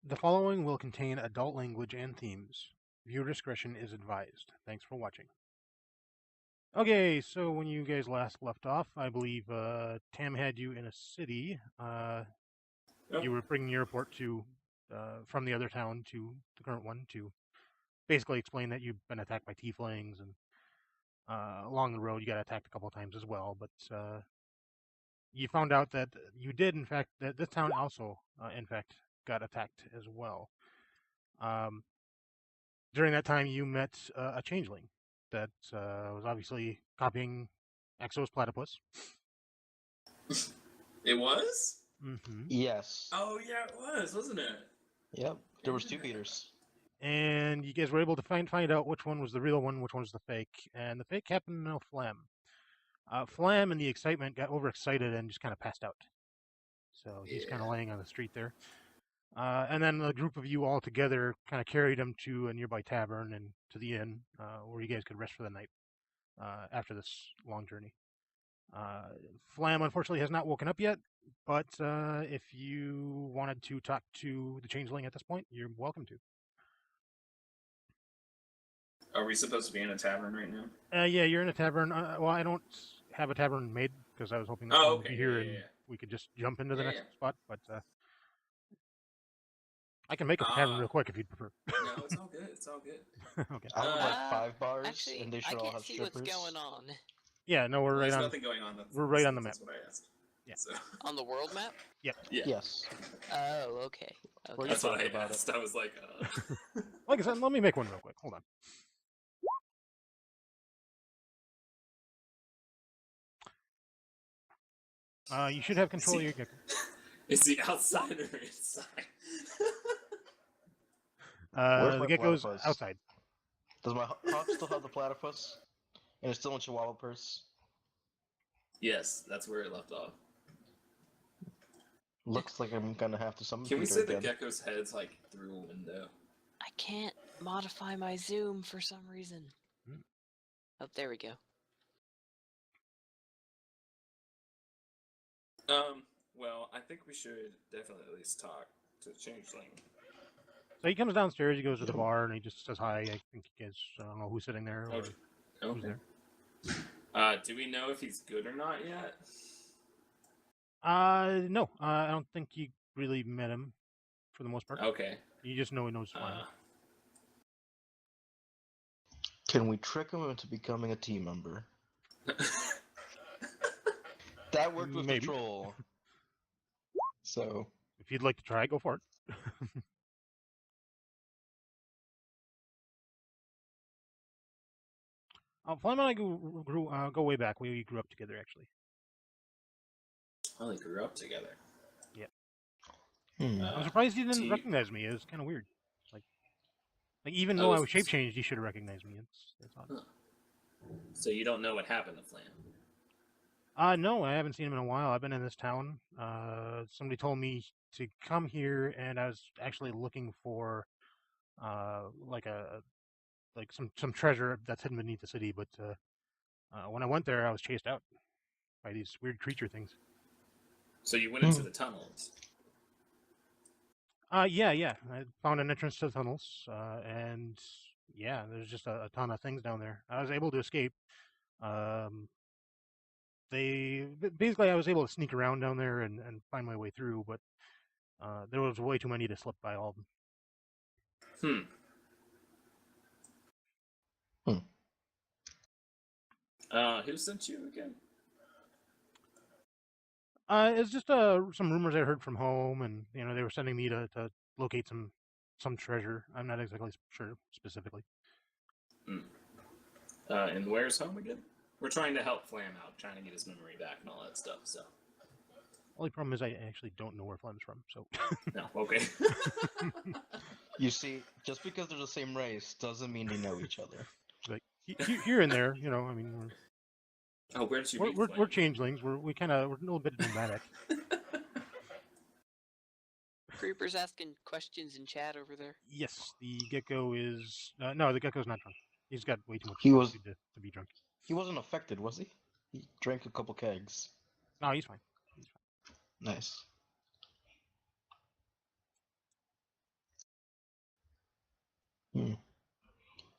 The following will contain adult language and themes. Viewer discretion is advised. Thanks for watching. Okay, so when you guys last left off, I believe Tam had you in a city. You were bringing your report to from the other town to the current one to basically explain that you've been attacked by tieflings, and along the road you got attacked a couple of times as well. But you found out that you did, in fact, that this town also, in fact, got attacked as well. During that time, you met a changeling that was obviously copying Exo's platypus. It was? Mm-hmm. Yes. Oh, yeah, it was, wasn't it? Yep. There was two beaters. And you guys were able to find out which one was the real one, which one was the fake. And the fake happened to know Flam. Flam, in the excitement, got overexcited and just kind of passed out. So he's kind of laying on the street there. And then a group of you all together kind of carried him to a nearby tavern and to the inn where you guys could rest for the night after this long journey. Flam, unfortunately, has not woken up yet, but if you wanted to talk to the Changeling at this point, you're welcome to. Are we supposed to be in a tavern right now? Yeah, you're in a tavern. Well, I don't have a tavern made because I was hoping that you would be here and we could just jump into the next spot, but I can make up a tavern real quick if you'd prefer. No, it's all good. It's all good. Okay. I would like 5 bars, actually, and they should all have strippers. I can't see what's going on. Yeah, no, we're right on. There's nothing going on. We're right on the map. That's what I asked. Yeah. So. On the world map? Yep. Yeah. Yes. Oh, okay. That's what I asked. I was like, Like I said, let me make one real quick. Hold on. You should have control of your gecko. Is the outside or inside? The gecko's platypus? outside. Does my hawk still have the platypus? And it's still in Chihuahua purse? Yes, that's where it left off. Looks like I'm gonna have to summon Can we Peter say the again. gecko's head's like through a window? I can't modify my zoom for some reason. Oh, there we go. Well, I think we should definitely at least talk to the Changeling. So he comes downstairs, he goes to the bar, and he just says hi. I think you guys, I don't know who's sitting there. Or who's there. Do we know if he's good or not yet? No, I don't think you really met him for the most part. Okay. You just know he knows fine. Can we trick him into becoming a team member? That worked with the troll. So, if you'd like to try, go for it. Flam and I go way back. We grew up together, actually. Oh, they grew up together. Yep. I'm surprised he didn't recognize me. It was kind of weird. Like even though I was shape changed, he should have recognized me. It's odd. Huh. So you don't know what happened to Flam? No, I haven't seen him in a while. I've been in this town. Somebody told me to come here, and I was actually looking for some treasure that's hidden beneath the city. But when I went there, I was chased out by these weird creature things. So you went into the tunnels? Yeah. I found an entrance to the tunnels, and yeah, there's just a ton of things down there. I was able to escape. Basically, I was able to sneak around down there and find my way through, but there was way too many to slip by all of them. Who sent you again? It's just some rumors I heard from home, and they were sending me to locate some treasure. I'm not exactly sure specifically. And where's home again? We're trying to help Flam out, trying to get his memory back and all that stuff. So. Only problem is I actually don't know where Flam's from. So. No. Okay. You see, just because they're the same race doesn't mean they know each other. Like here and there, I mean. Where did you meet we're changelings. We're a little bit nomadic. Creeper's asking questions in chat over there. Yes, the gecko is no, the gecko's not drunk. He's got way too much to be drunk. He wasn't affected, was he? He drank a couple kegs. No, he's fine. Nice.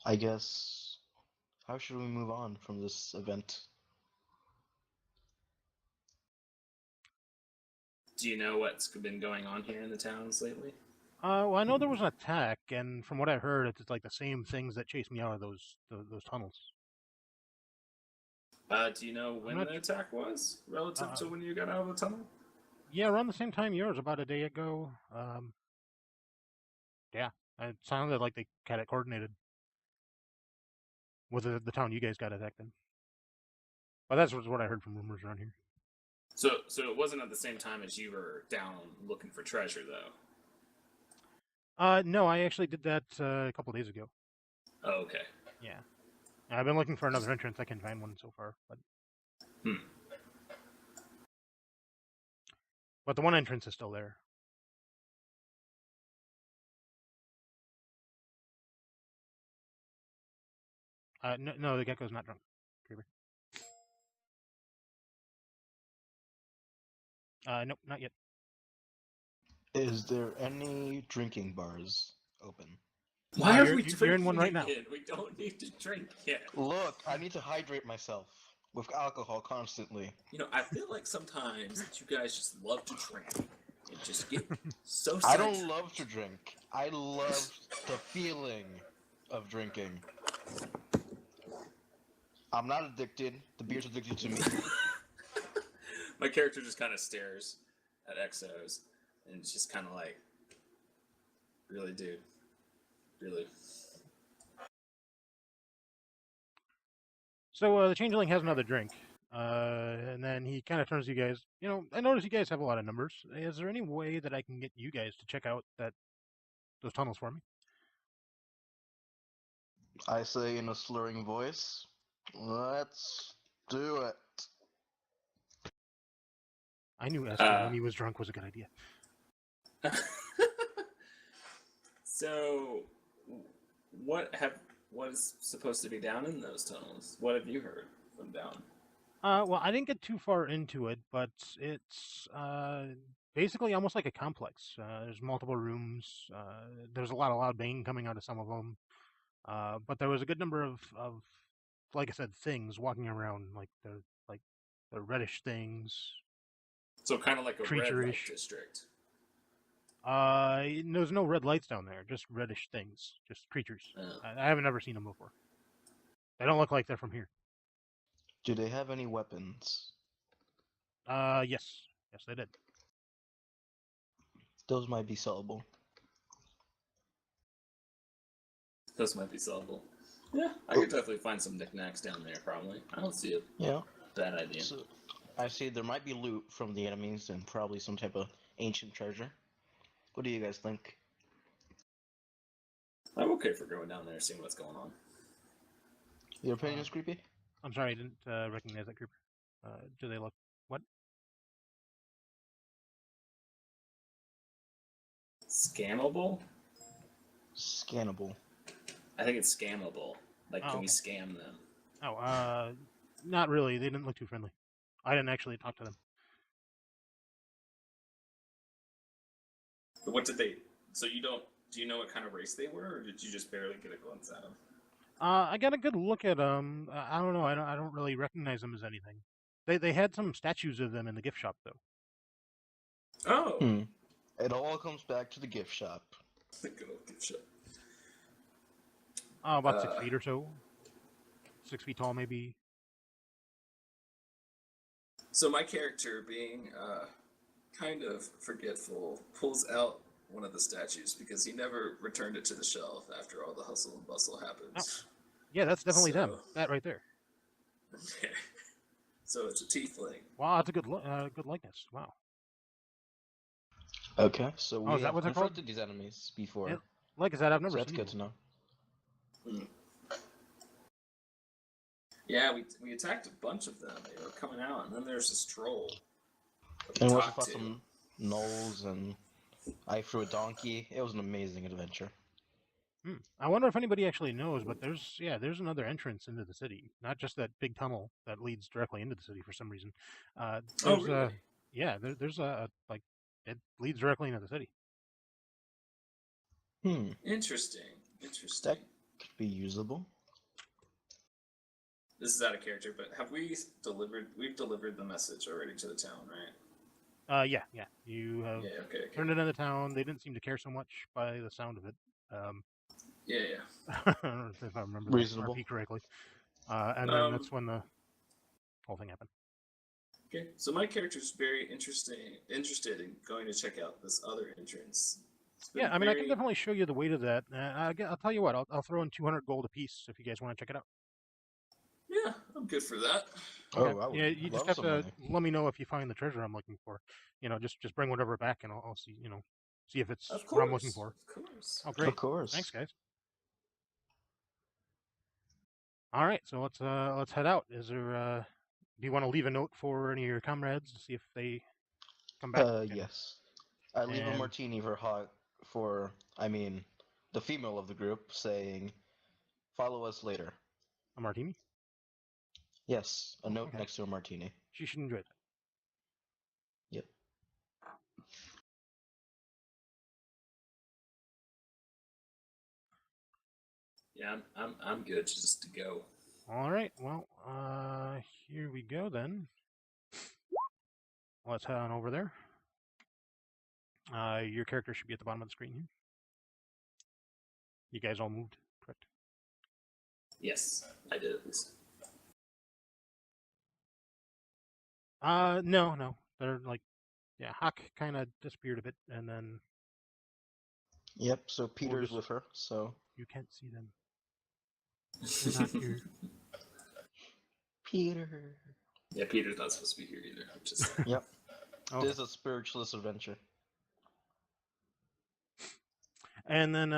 I guess. How should we move on from this event? Do you know what's been going on here in the towns lately? Well, I know there was an attack, and from what I heard, it's like the same things that chased me out of those tunnels. Do you know when not the attack was relative to when you got out of the tunnel? Yeah, around the same time yours, about a day ago. Yeah, it sounded like they had it coordinated with the town you guys got attacked in. But that's what I heard from rumors around here. So it wasn't at the same time as you were down looking for treasure, though. No, I actually did that a couple days ago. Oh, okay. Yeah, I've been looking for another entrance. I can't find one so far, but but the one entrance is still there. No, the gecko's not drunk. Creeper. Nope, not yet. Is there any drinking bars open? Why are we you're drinking in one right now. again? We don't need to drink yet. Look, I need to hydrate myself with alcohol constantly. You know, I feel like sometimes that you guys just love to drink and just get so. I don't love to drink. I love the feeling of drinking. I'm not addicted. The beer's addicted to me. My character just kind of stares at Exos and it's just kind of like, really, dude? Really? So the Changeling has another drink, and then he kind of turns to you guys. You know, I notice you guys have a lot of numbers. Is there any way that I can get you guys to check out those tunnels for me? I say in a slurring voice, let's do it. I knew Esther when he was drunk was a good idea. So, what is supposed to be down in those tunnels? What have you heard from down? Well, I didn't get too far into it, but it's basically almost like a complex. There's multiple rooms. There's a lot of loud banging coming out of some of them. But there was a good number of like I said, things walking around, like the reddish things. So kind of like a red light Creature-ish. district. There's no red lights down there, just reddish things, just creatures. Oh. I haven't ever seen them before. They don't look like they're from here. Do they have any weapons? Yes, they did. Those might be sellable. Those might be sellable. Yeah, I could definitely find some knickknacks down there, probably. I don't see a bad idea. So, I see there might be loot from the enemies and probably some type of ancient treasure. What do you guys think? I'm okay for going down there and seeing what's going on. Your opinion is creepy? I'm sorry, I didn't recognize that creeper. Do they look what? Scammable? Scannable. I think it's scammable. Like, can we okay. scam them? Oh, not really. They didn't look too friendly. I didn't actually talk to them. But what did they... So you don't... Do you know what kind of race they were, or did you just barely get a glimpse at them? I got a good look at them. I don't know. I don't really recognize them as anything. They had some statues of them in the gift shop, though. Oh! It all comes back to the gift shop. The good old gift shop. About 6 feet or so. 6 feet tall, maybe. So my character, being kind of forgetful, pulls out one of the statues because he never returned it to the shelf after all the hustle and bustle happens. Oh. Yeah, that's definitely them. That right there. Okay. So it's a tiefling. Wow, that's a good likeness. Wow. Okay, so we is that have what they're called? confronted these enemies before. Yeah. Like I said, I've never So that's seen good them. to know. Yeah, we attacked a bunch of them. They were coming out, and then there's this troll. And we also fought some gnolls, and I threw a donkey. It was an amazing adventure. I wonder if anybody actually knows, but there's another entrance into the city. Not just that big tunnel that leads directly into the city for some reason. Really? There's it leads directly into the city. Interesting. be usable. This is out of character, but have we delivered? We've delivered the message already to the town, right? Yeah. You have Yeah. Okay. turned it into town. They didn't seem to care so much by the sound of it. Yeah. I don't know if I remember the Reasonable. RP correctly. And then that's when the whole thing happened. Okay, so my character's very interested in going to check out this other entrance. Yeah, I mean, I can definitely show you the way to that. I'll tell you what, I'll throw in 200 gold apiece if you guys want to check it out. Yeah, I'm good for that. Okay. Oh, I would yeah, you just love have to money. let me know if you find the treasure I'm looking for. Just bring whatever back, and I'll see. See if it's Of what I'm course, looking for. of course. Oh, great! Of course. Thanks, guys. All right, so let's head out. Is there? Do you want to leave a note for any of your comrades to see if they come back? Yes. I leave a And- martini for the female of the group, saying, "Follow us later." A martini? Yes, a note okay. next to a martini. She should enjoy that. Yep. Yeah, I'm good just to go. All right. Well, here we go then. Let's head on over there. Your character should be at the bottom of the screen here. You guys all moved, correct? Yes, I did at least. No. They're Hawk kind of disappeared a bit, and then Yep. So Peter's just- with her. So you can't see them. They're not here. Peter. Yeah, Peter's not supposed to be here either. Just Yep. Okay. This is a spiritualist adventure. And then,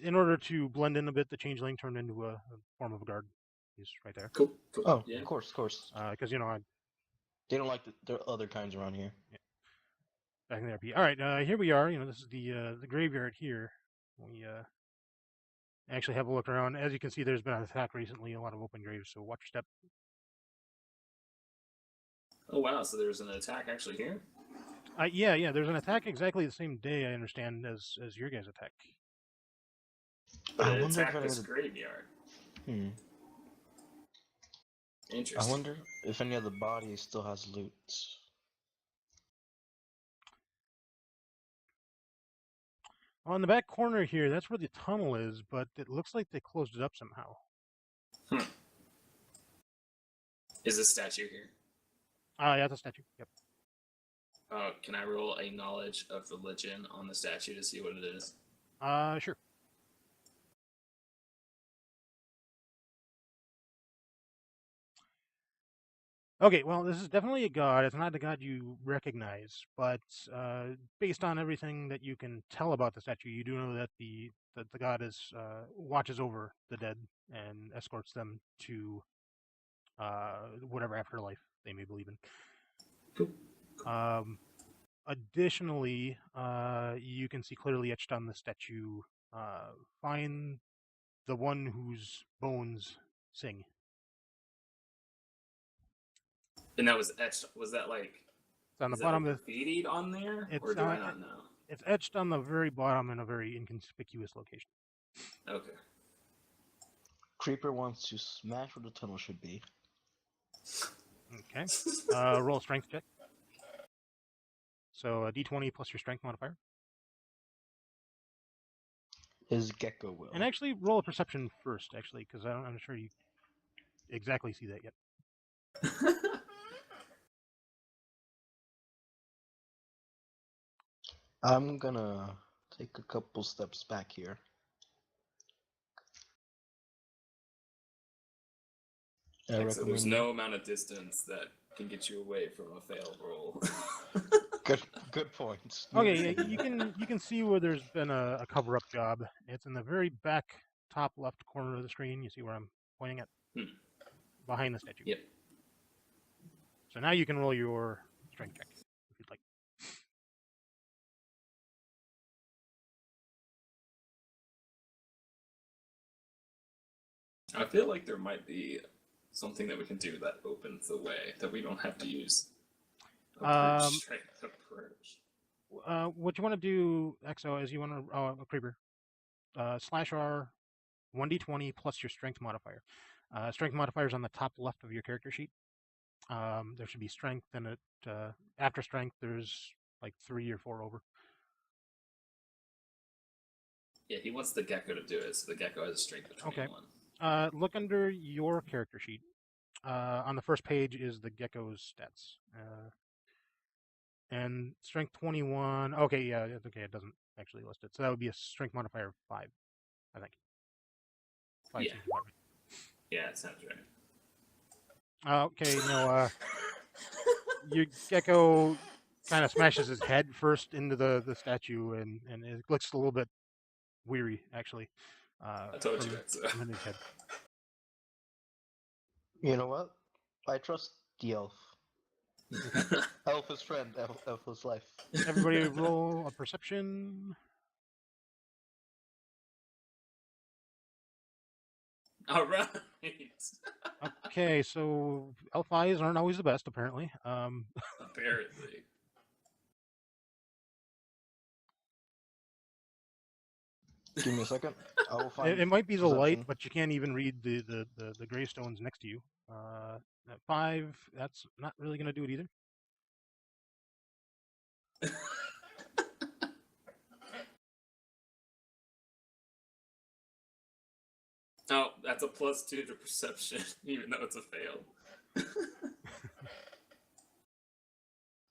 in order to blend in a bit, the Changeling turned into a form of a guard. He's right there. cool. Oh, Yeah. of course. Because They don't like there are other kinds around here. back in the RP. All right, here we are. This is the graveyard here. We actually have a look around. As you can see, there's been an attack recently. A lot of open graves, so watch your step. Oh wow! So there's an attack actually here. Yeah. There's an attack exactly the same day, I understand, as your guys' attack. But I it wonder if attacked any this of the- graveyard. I Interesting. wonder if any of the bodies still has loot. On the back corner here, that's where the tunnel is, but it looks like they closed it up somehow. Is this statue here? Yeah, the statue. Yep. Can I roll a knowledge of religion on the statue to see what it is? Sure. Okay, well, this is definitely a god. It's not a god you recognize, but based on everything that you can tell about the statue, you do know that the god watches over the dead and escorts them to whatever afterlife they may believe in. Cool. Additionally, you can see clearly etched on the statue, find the one whose bones sing. And that was etched. Was that like? It's on the is bottom that of the. graffitied on there, It's or do I not- not know? It's etched on the very bottom in a very inconspicuous location. Okay. Creeper wants to smash where the tunnel should be. Okay. Roll a strength check. So a d20 plus your strength modifier. His gecko will. And actually, roll a perception first, actually, because I'm not sure you exactly see that yet. I'm gonna take a couple steps back here. I Okay, so there's recommend- no amount of distance that can get you away from a failed roll. Good point. Okay, yeah, you can see where there's been a cover-up job. It's in the very back top left corner of the screen. You see where I'm pointing at? Behind the statue. Yep. So now you can roll your strength check if you'd like. I feel like there might be something that we can do that opens the way that we don't have to use a strength approach. What you want to do, Exo, is you want to a creeper. /R 1d20 plus your strength modifier. Strength modifier is on the top left of your character sheet. There should be strength, and after strength, there's like 3 or 4 over. Yeah, he wants the gecko to do it, so the gecko has a strength of 21. Okay. Look under your character sheet. On the first page is the gecko's stats. And strength 21. Okay, yeah, okay, it doesn't actually list it. So that would be a strength modifier of 5, I think. 5 Yeah. seems about right. Yeah, it sounds right. Okay, no, your gecko kind of smashes his head first into the statue, and it looks a little bit weary, actually. I told you that. So. From his head. You know what? I trust the elf. Okay. Elf is friend, elf is life. Everybody roll a perception. All right. Okay, so elf eyes aren't always the best, apparently. Apparently. Give me a second. I will find. It might be the light, perception. but you can't even read the gravestones next to you. At 5, that's not really going to do it either. Oh, that's a +2 to perception, even though it's a fail.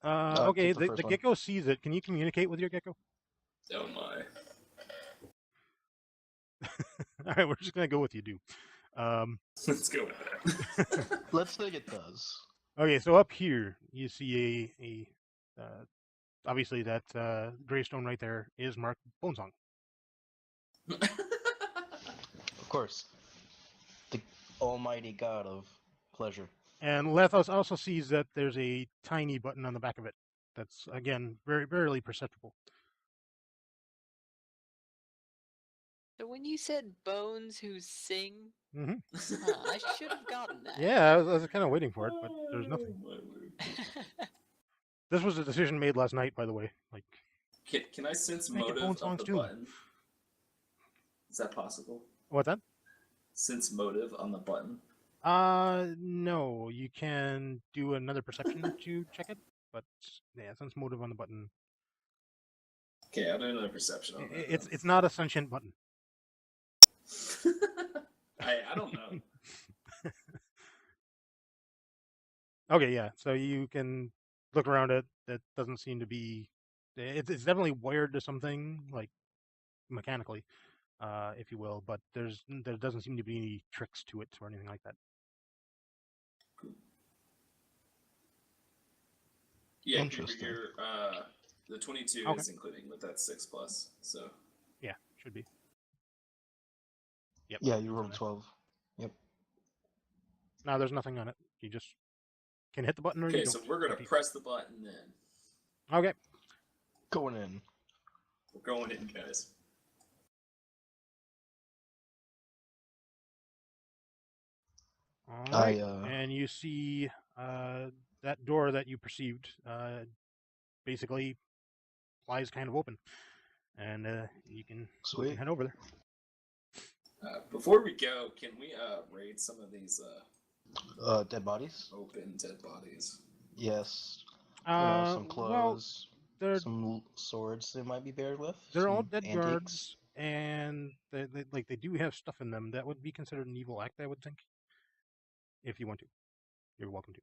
Okay, keep the the first one. gecko sees it. Can you communicate with your gecko? Oh my. All right, we're just going to go with you do. Let's go with that. Let's think it does. Okay, so up here you see obviously that gravestone right there is marked Bonesong. Of course. The almighty god of pleasure. And Lethos also sees that there's a tiny button on the back of it. That's, again, very barely perceptible. So when you said bones who sing, Mm-hmm. I should have gotten that. Yeah, I was kind of waiting for it, but there's nothing. Oh, my word. This was a decision made last night, by the way. Like, Can I sense Make it motive bone of songs the too. button? Is that possible? what's that? Sense motive on the button? No. You can do another perception to check it, but yeah, sense motive on the button. Okay, I'll do another perception on that. It's not a sentient button. I don't know. Okay, yeah. So you can look around it. That doesn't seem to be. It's definitely wired to something like mechanically, if you will. But there doesn't seem to be any tricks to it or anything like that. Yeah, Interesting. the 22 Okay. is including, but that's 6+. So Yeah, should be. Yep. Yeah, you rolled 12. Yep. No, there's nothing on it. You just can hit the button or okay, you don't. so we're gonna press the button then. Okay. Going in. We're going in, guys. All right. And you see that door that you perceived basically flies kind of open, and you can head over there. Before we go, can we raid some of these dead bodies? open dead bodies? Yes. Some clothes. Well, some swords they might be buried with. They're all some dead antiques. guards, and they do have stuff in them that would be considered an evil act, I would think. If you want to, you're welcome to.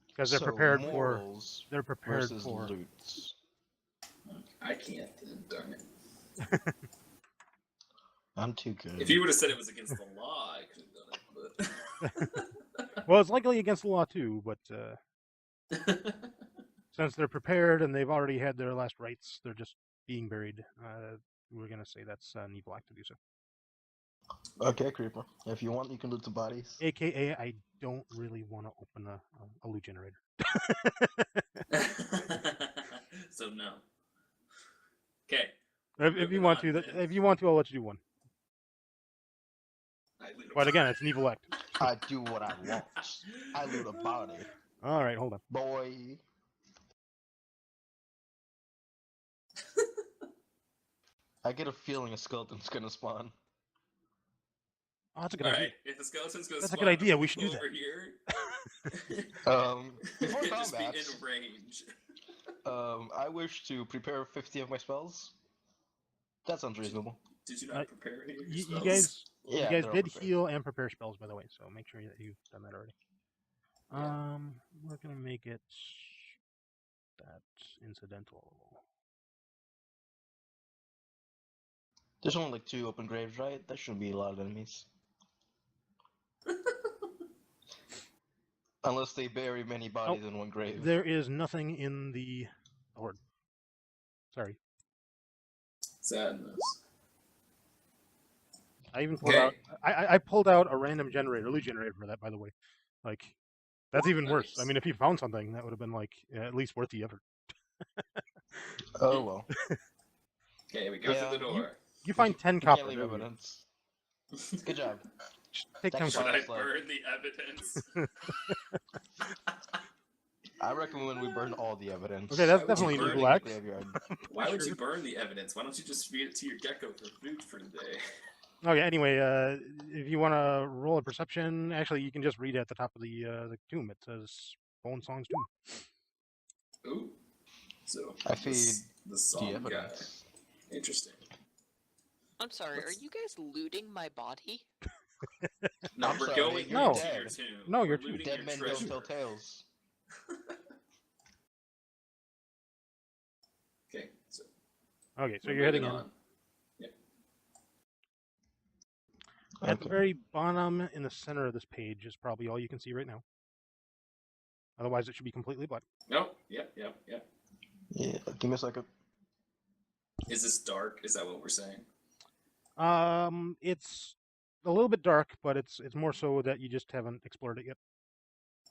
Because they're prepared for. They're prepared for loots. I can't. Darn it. I'm too good. If you would have said it was against the law, I could have done it. But well, it's likely against the law too, but since they're prepared and they've already had their last rites, they're just being buried. We're gonna say that's an evil act to do so. Okay, Creeper. If you want, you can loot the bodies. AKA, I don't really want to open a loot generator. So no. Okay. If you want to, I'll let you do one. But again, it's an evil act. I do what I want. I loot a body. All right, hold on. Boy. I get a feeling a skeleton's gonna spawn. Oh, that's a good All idea. right, if the skeletons go That's a spawn good idea. We should do over that. here. Before Just be combat, in range. I wish to prepare 50 of my spells. That sounds reasonable. Did you not prepare any of your You spells? guys, Yeah, you guys they're all did prepared. heal and prepare spells, by the way. So make sure that you've done that already. Yeah. We're gonna make it that's incidental. There's only like 2 open graves, right? That shouldn't be a lot of enemies. Unless they bury many bodies in one grave. There is nothing in the horde. Sorry. Sadness. I even pulled out. I pulled out a random generator, loot generator for that. By the way, like that's even worse. I Nice. mean, if you found something, that would have been like at least worth the effort. Oh well. Okay, we go through the door. You find 10 You copper. can't leave there we go. evidence. Good job. Take 10 That's Should copper. I Sounds like- burn the evidence? I recommend we burn all the evidence. Okay, that's Why would you definitely an burn evil it? act. Graveyard. Why would you burn the evidence? Why don't you just feed it to your gecko for food for the day? Okay, anyway, if you want to roll a perception, actually, you can just read it at the top of the tomb. It says Bone Song's tomb. Ooh. So I feed the song the guy. evidence. Interesting. I'm sorry, are you guys looting my body? No, I'm we're sorry, going you're into dead. your tomb. No, We're you're looting Dead your men treasure. don't tell tales. Okay, so Okay, so we're you're heading moving in. on. Yep. At the very bottom in the center of this page is probably all you can see right now. Otherwise, it should be completely black. Nope. Yep. Yeah, give me a second. Is this dark? Is that what we're saying? It's a little bit dark, but it's more so that you just haven't explored it yet,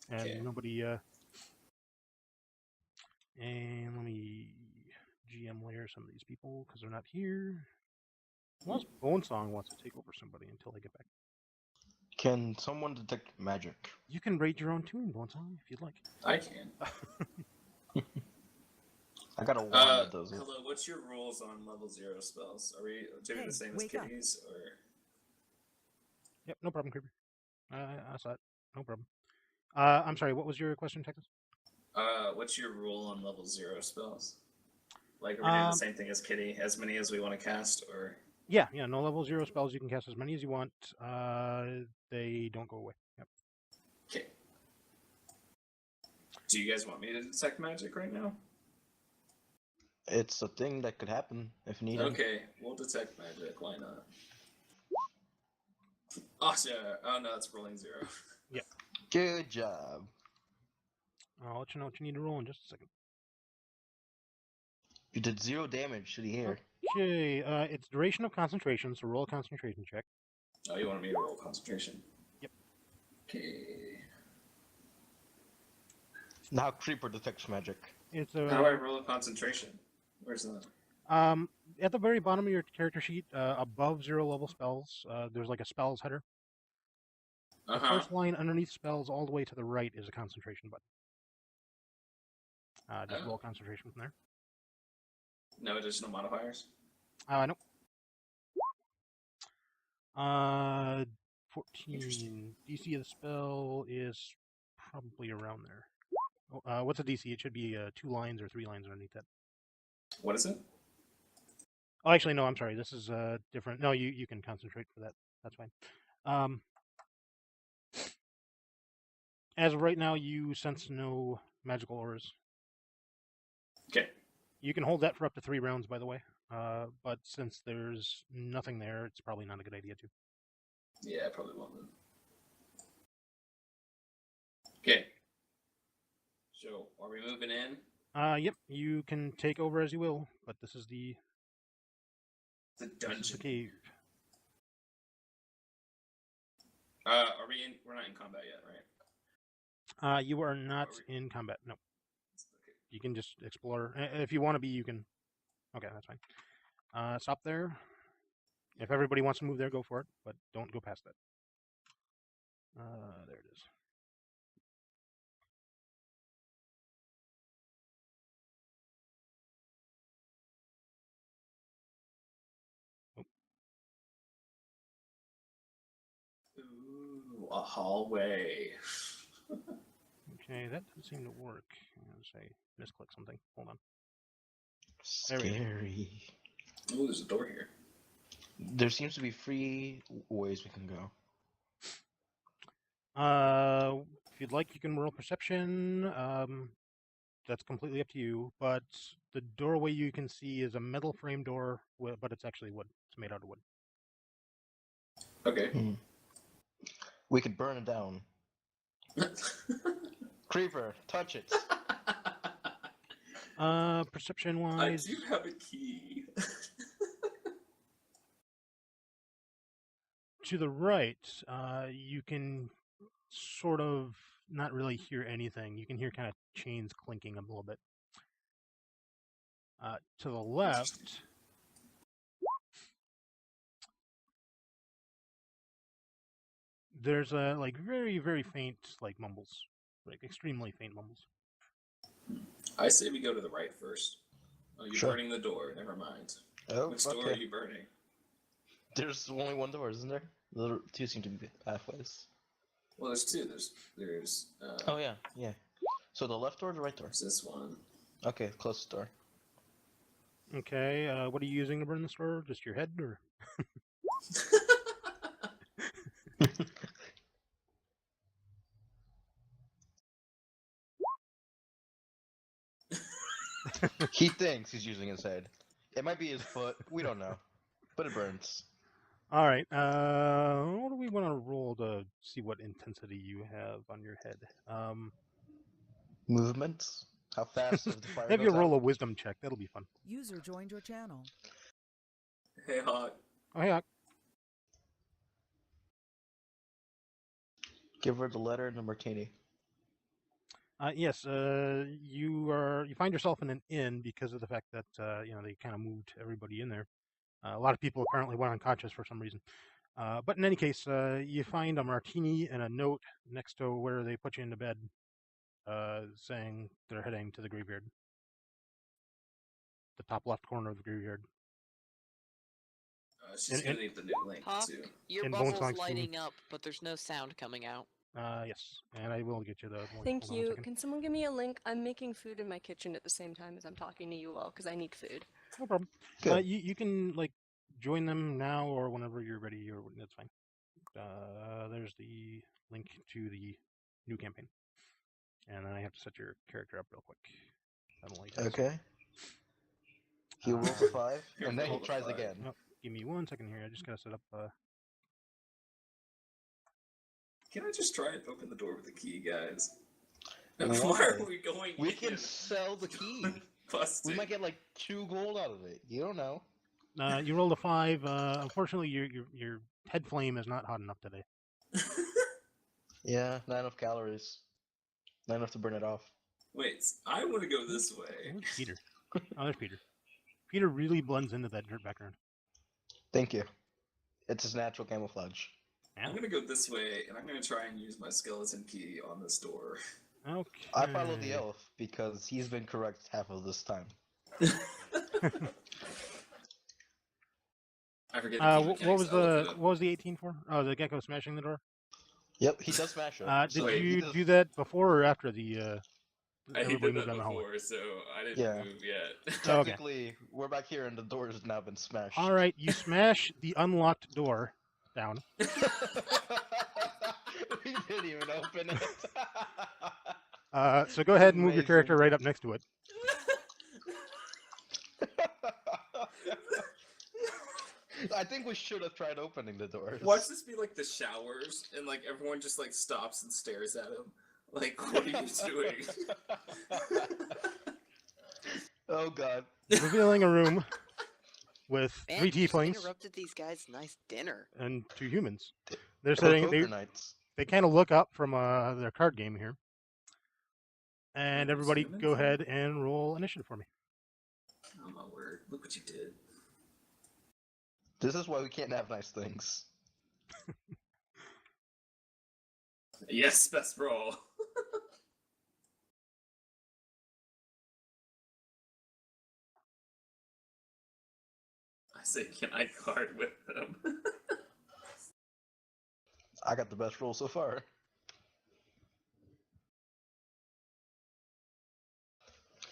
and Okay. nobody. And let me GM layer some of these people because they're not here. Unless Bone Song wants to take over somebody until they get back. Can someone detect magic? You can raid your own tomb, Bone Song, if you'd like. I can. I got a wand that does it. Hello, what's your rules on level 0 spells? Are we doing the same as wake up. kitties, or? Yep, no problem, Creeper. I saw it. No problem. I'm sorry, what was your question, Texas? What's your rule on level 0 spells? Like, are we doing the same thing as kitty? As many as we want to cast, or? Yeah, no level 0 spells. You can cast as many as you want. They don't go away. Yep. Okay. Do you guys want me to detect magic right now? It's a thing that could happen if needed. Okay, we'll detect magic. Why not? Oh, yeah. Oh no, it's rolling 0. Yep. Good job. I'll let you know what you need to roll in just a second. You did 0 damage to the hair. Okay, it's duration of concentration, so roll a concentration check. Oh, you want me to roll concentration? Yep. Okay. Now Creeper detects magic. It's How do I roll a concentration? Where's that? at the very bottom of your character sheet, above 0 level spells, there's like a spells header. The first line underneath spells, all the way to the right, is a concentration button. Just roll concentration from there. No additional modifiers? Nope. 14. DC of the spell is probably around there. Oh, what's a DC? It should be 2 lines or 3 lines underneath that. What is it? Oh, actually, no, I'm sorry. This is different. No, you can concentrate for that. That's fine. As of right now, you sense no magical auras. Okay. You can hold that for up to 3 rounds, by the way. But since there's nothing there, it's probably not a good idea to. Yeah, I probably won't then. Okay. So, are we moving in? Yep, you can take over as you will, but this is the dungeon. cave. Are we in? We're not in combat yet, right? You are not in combat. No. Okay. You can just explore. If you want to be, you can. Okay, that's fine. Stop there. If everybody wants to move there, go for it, but don't go past that. There it is. a hallway. Okay, that doesn't seem to work. I'm gonna say misclick something. Hold on. There we go. Scary. Oh, there's a door here. There seems to be 3 ways we can go. If you'd like, you can roll perception. That's completely up to you. But the doorway you can see is a metal frame door, but it's actually wood. It's made out of wood. Okay. We could burn it down. Creeper, touch it. Perception I wise. do have a key. To the right, you can sort of not really hear anything. You can hear kind of chains clinking a little bit. To the left, there's a like very, very faint like mumbles, like extremely faint mumbles. I say we go to the right first. Oh, you're Sure. burning the door. Never mind. Oh, Which door are you burning? There's only one door, isn't there? The other 2 seem to be pathways. Well, there's two. There's. Oh yeah, yeah. So the left door or the right door? There's this one. Okay, closest door. Okay, what are you using to burn the store? Just your head, or? He thinks he's using his head. It might be his foot. We don't know, but it burns. All right. What do we want to roll to see what intensity you have on your head? Movements? How fast if the fire Have you goes roll out? a wisdom check? That'll be fun. User joined your channel. Hey, Hawk. Oh, hey, Give her the letter and the martini. yes. You find yourself in an inn because of the fact that they kind of moved everybody in there. A lot of people apparently went unconscious for some reason. But in any case, you find a martini and a note next to where they put you into bed, saying they're heading to the graveyard. The top left corner of the graveyard. She's gonna need the new link Hawk, too. your And Bone bubble's Song's lighting up, but there's no sound coming out. Yes, and I will get you the link. Thank Hold on a you. second. Can someone give me a link? I'm making food in my kitchen at the same time as I'm talking to you all because I need food. No problem. Good. You can like join them now or whenever you're ready, or that's fine. There's the link to the new campaign, and then I have to set your character up real quick. That only takes. Okay. He rolls a 5, Here, and then he roll the tries 5. again. Oh, give me 1 second here. I just gotta set up. Can I just try and open the door with the key, guys? Why? Why are we going We in? can sell the key. Busted. We might get like 2 gold out of it. You don't know. You rolled a 5. Unfortunately, your head flame is not hot enough today. Yeah, not enough calories. Not enough to burn it off. Wait, I want to go this way. Where's Peter? Oh, there's Peter. Peter really blends into that dirt background. Thank you. It's his natural camouflage. I'm gonna go this way, and I'm gonna try and use my skeleton key on this door. Okay. I follow the elf because he's been correct half of this time. I forget. What was the 18 for? Oh, the gecko smashing the door. Yep, he does smash it. Did Wait, you he does- do that before or after the? I everybody did that moved down the hallway? before, so I didn't Yeah. move yet. Oh, okay. Technically, we're back here and the door has now been smashed. All right, you smash the unlocked door down. We didn't even open it. So go ahead and move your Amazing. character right up next to it. I think we should have tried opening the doors. Watch this be like the showers, and like everyone just like stops and stares at him. Like, what are you doing? Oh god. Revealing a room with Man, 3 you just tieflings interrupted these guys' nice dinner. and 2 humans. They're Poker sitting. nights. They kind of look up from their card game here. And Those everybody, humans? go ahead and roll initiative for me. Oh my word! Look what you did. This is why we can't have nice things. Yes, best roll. I say, can I card with them? I got the best roll so far.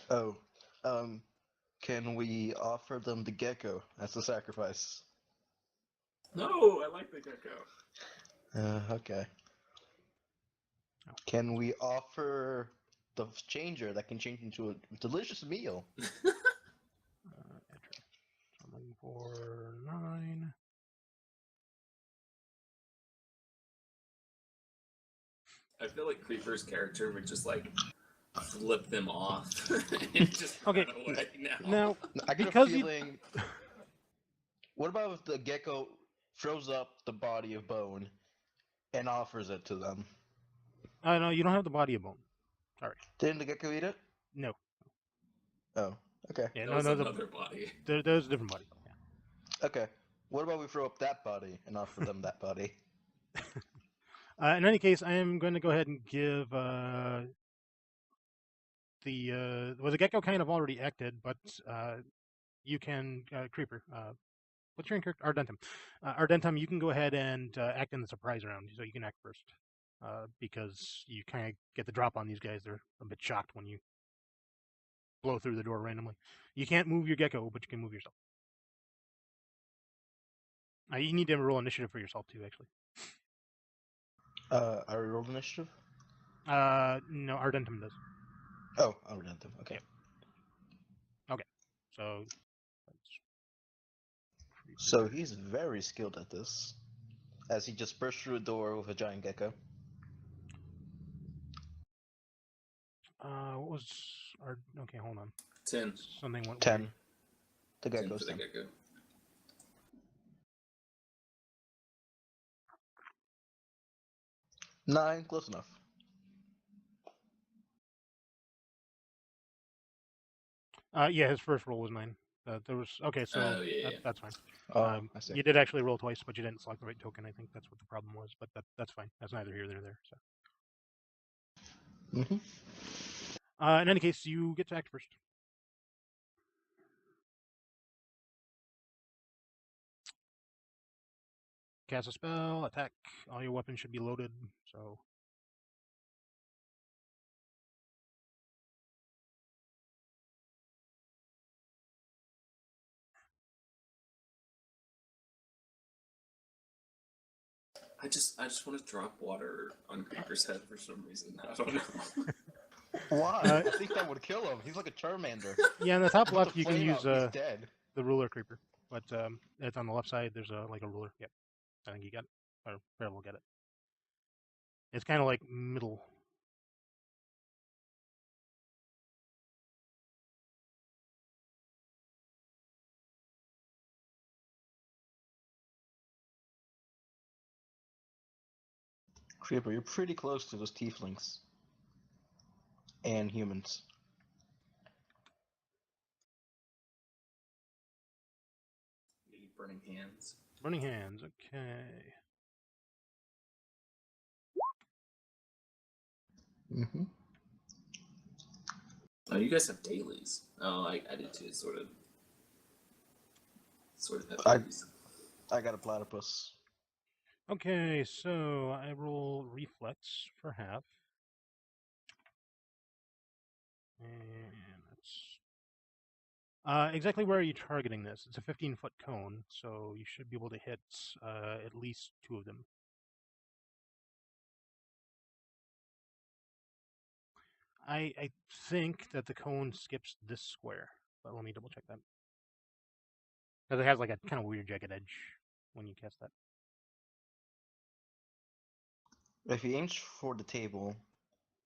Oh, can we offer them the gecko as a sacrifice? No, I like the gecko. Okay. Can we offer the changer that can change into a delicious meal? Enter. So I'm looking for 9. I feel like Creeper's character would just like flip them off and just Okay, run away now. Now, I get a because feeling. What about if the gecko throws up the body of bone and offers it to them? no, you don't have the body of bone. Sorry. Didn't the gecko eat it? No. Oh, okay. Yeah, That no, was no. another body. There's a different body. Yeah. Okay. What about we throw up that body and offer them that body? In any case, I am going to go ahead and give the gecko kind of already acted, but you can Creeper. What's your character? Ardentum. Ardentum, you can go ahead and act in the surprise round, so you can act first, because you kind of get the drop on these guys. They're a bit shocked when you blow through the door randomly. You can't move your gecko, but you can move yourself. You need to roll initiative for yourself too, actually. I rolled initiative? No, Ardentum does. Oh, I rolled them. Okay. Yep. Okay, so. So he's very skilled at this, as he just burst through a door with a giant gecko. What was our? Okay, hold on. 10. Something went 10. weird. The 10 gecko's for the 10. gecko. Nine, close enough. Yeah, his first roll was 9. There was so Oh, yeah. that's fine. Oh, I see. You did actually roll twice, but you didn't select the right token. I think that's what the problem was, but that's fine. That's neither here nor there. So, in any case, you get to act first. Cast a spell, attack. All your weapons should be loaded. So. I just want to drop water on Creeper's head for some reason. I don't know. Why? I think that would kill him. He's like a Charmander. Yeah, in the top Put left, the you can flame use out, he's dead. the ruler creeper, but it's on the left side. There's a ruler. Yep, I think you got it. Or Faervel will get it. It's kind of like middle. Creeper, you're pretty close to those tieflings. And humans. Burning hands. Burning hands. Okay. Mm-hmm. Oh, you guys have dailies. Oh, I did too. Sort of have dailies. I got a platypus. Okay, so I roll reflex for half. And that's exactly where are you targeting this? It's a 15-foot cone, so you should be able to hit at least 2 of them. I think that the cone skips this square, but let me double check that. Because it has like a kind of weird jagged edge when you cast that. If he aims for the table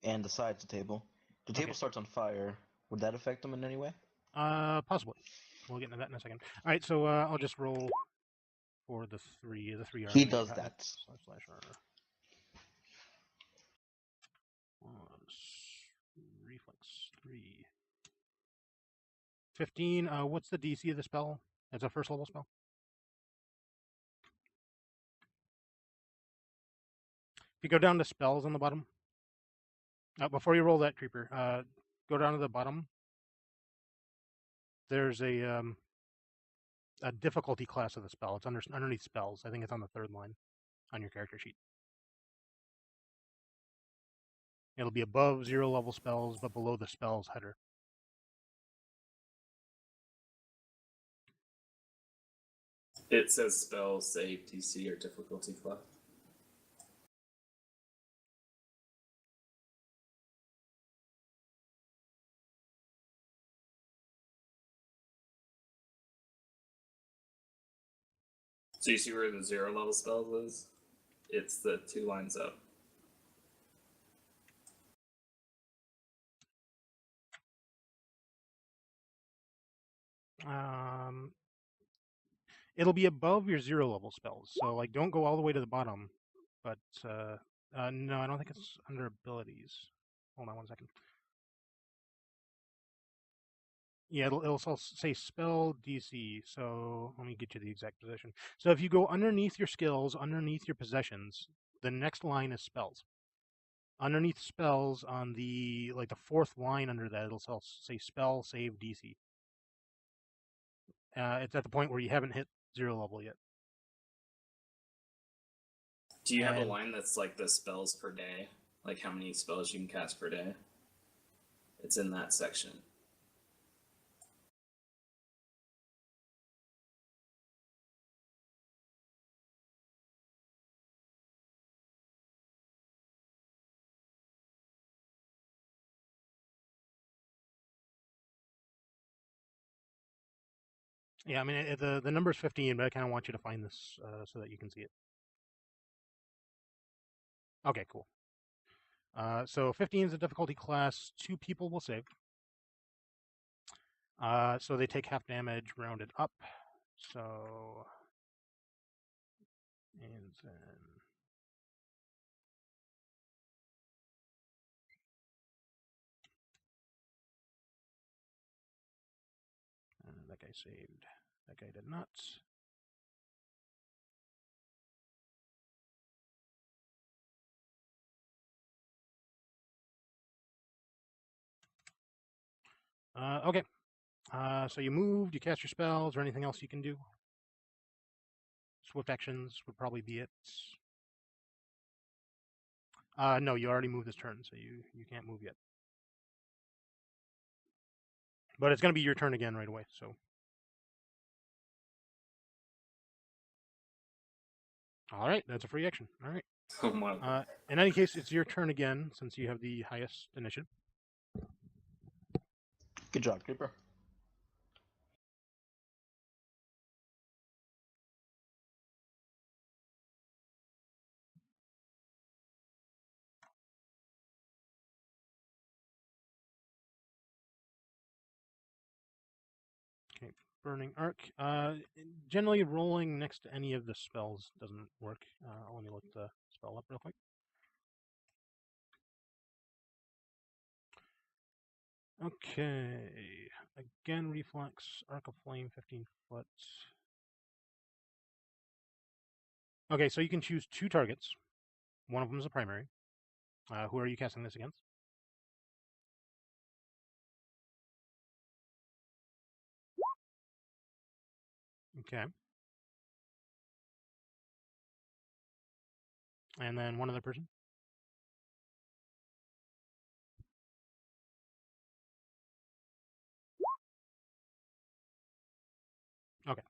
and the sides of the table Okay. starts on fire. Would that affect him in any way? Possibly. We'll get into that in a second. All right, so I'll just roll for the 3 armor. He does that. Slash armor. Reflex 3. 15. What's the DC of the spell? It's a first level spell. If you go down to spells on the bottom, before you roll that creeper, go down to the bottom. There's a difficulty class of the spell. It's underneath spells. I think it's on the 3rd line on your character sheet. It'll be above 0 level spells, but below the spells header. It says spell, save, DC, or difficulty class. So you see where the 0 level spells is? It's the 2 lines up. It'll be above your 0 level spells. So, like, don't go all the way to the bottom. But, no, I don't think it's under abilities. Hold on 1 second. Yeah, it'll say spell DC. So let me get you the exact position. So if you go underneath your skills, underneath your possessions, the next line is spells. Underneath spells on the the 4th line under that, it'll say spell, save, DC. It's at the point where you haven't hit 0 level yet. Do you have a line that's like the spells per day? Like how many spells you can cast per day? It's in that section. Yeah, I mean, the number's 15, but I kind of want you to find this so that you can see it. Okay, cool. So 15 is a difficulty class. 2 people will save. So they take half damage rounded up. So, and then that guy saved. That guy did not. Okay. So you moved, you cast your spells, or anything else you can do? Swift actions would probably be it. No, you already moved this turn, so you can't move yet. But it's going to be your turn again right away, so. All right, that's a free action. All right. Oh my. In any case, it's your turn again, since you have the highest initiative. Good job, Creeper. Okay, Burning Arc. Generally, rolling next to any of the spells doesn't work. Let me look the spell up real quick. Okay. Again, reflex, Arc of Flame, 15 foot. Okay, so you can choose 2 targets. One of them is a primary. Who are you casting this against? Okay. And then one other person? Okay.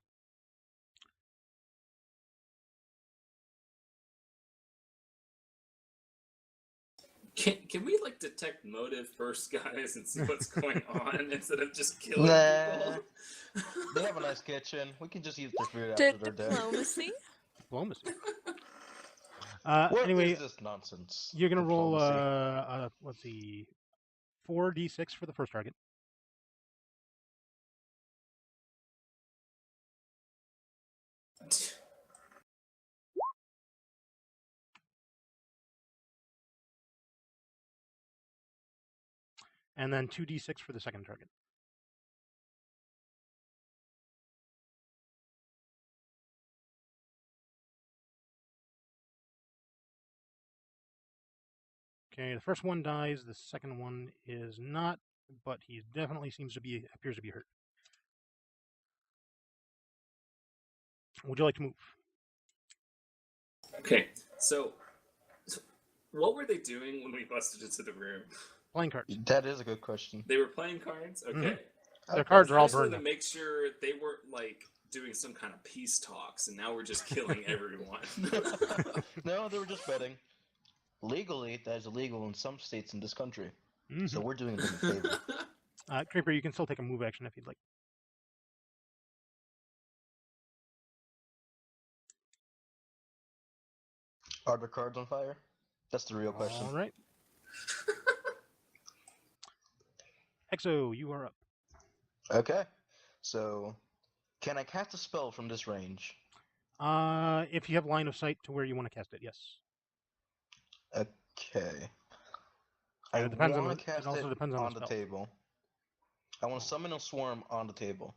Can we like detect motive first, guys, and see what's going on instead of just killing Nah. people? They have a nice kitchen. We can just eat their food after they're dead. Diplomacy? Diplomacy. What Anyway, is this nonsense? you're gonna roll. Diplomacy. Let's see, 4d6 for the first target. And then 2d6 for the second target. Okay, the first one dies. The second one is not, but he definitely appears to be hurt. Would you like to move? Okay, so What were they doing when we busted into the room? Playing cards. That is a good question. They were playing cards? Okay. Their cards are I all just wanted burned to up. make sure they weren't, like, doing some kind of peace talks, and now we're just killing everyone. No, they were just betting. Legally, that is illegal in some states in this country. So we're doing them a favor. Creeper, you can still take a move action if you'd like. Are the cards on fire? That's the real question. All right. Exo, you are up. Okay. So, can I cast a spell from this range? If you have line of sight to where you want to cast it, yes. Okay. And I it depends on want the. to cast It also depends on on the the spell. table. I want to summon a swarm on the table.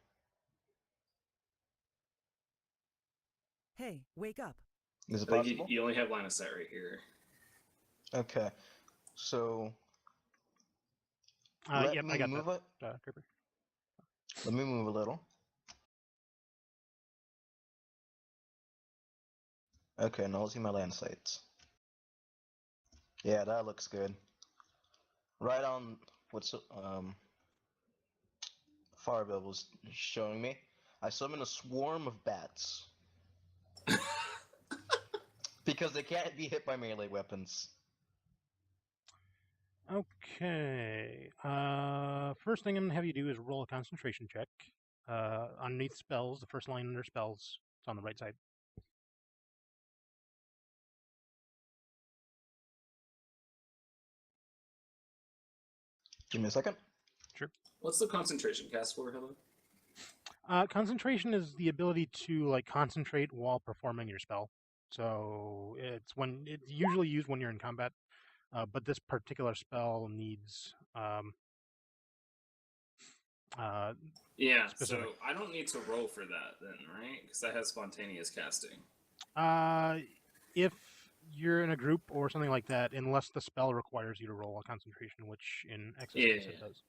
Hey, wake up. Is it I think possible? you only have line of sight right here. Okay. So, Yep, let me I got move that. it. Creeper. Let me move a little. Okay, now let's see my land sites. Yeah, that looks good. Right on what's Faervel was showing me. I summon a swarm of bats. Because they can't be hit by melee weapons. Okay. First thing I'm gonna have you do is roll a concentration check. Underneath spells, the first line under spells, it's on the right side. Give me a second. Sure. What's the concentration cast for, Hello? Concentration is the ability to like concentrate while performing your spell. So it's usually used when you're in combat, but this particular spell needs Yeah, specific. so I don't need to roll for that then, right? Because that has spontaneous casting. If you're in a group or something like that, unless the spell requires you to roll a concentration, which in Exomonino it does.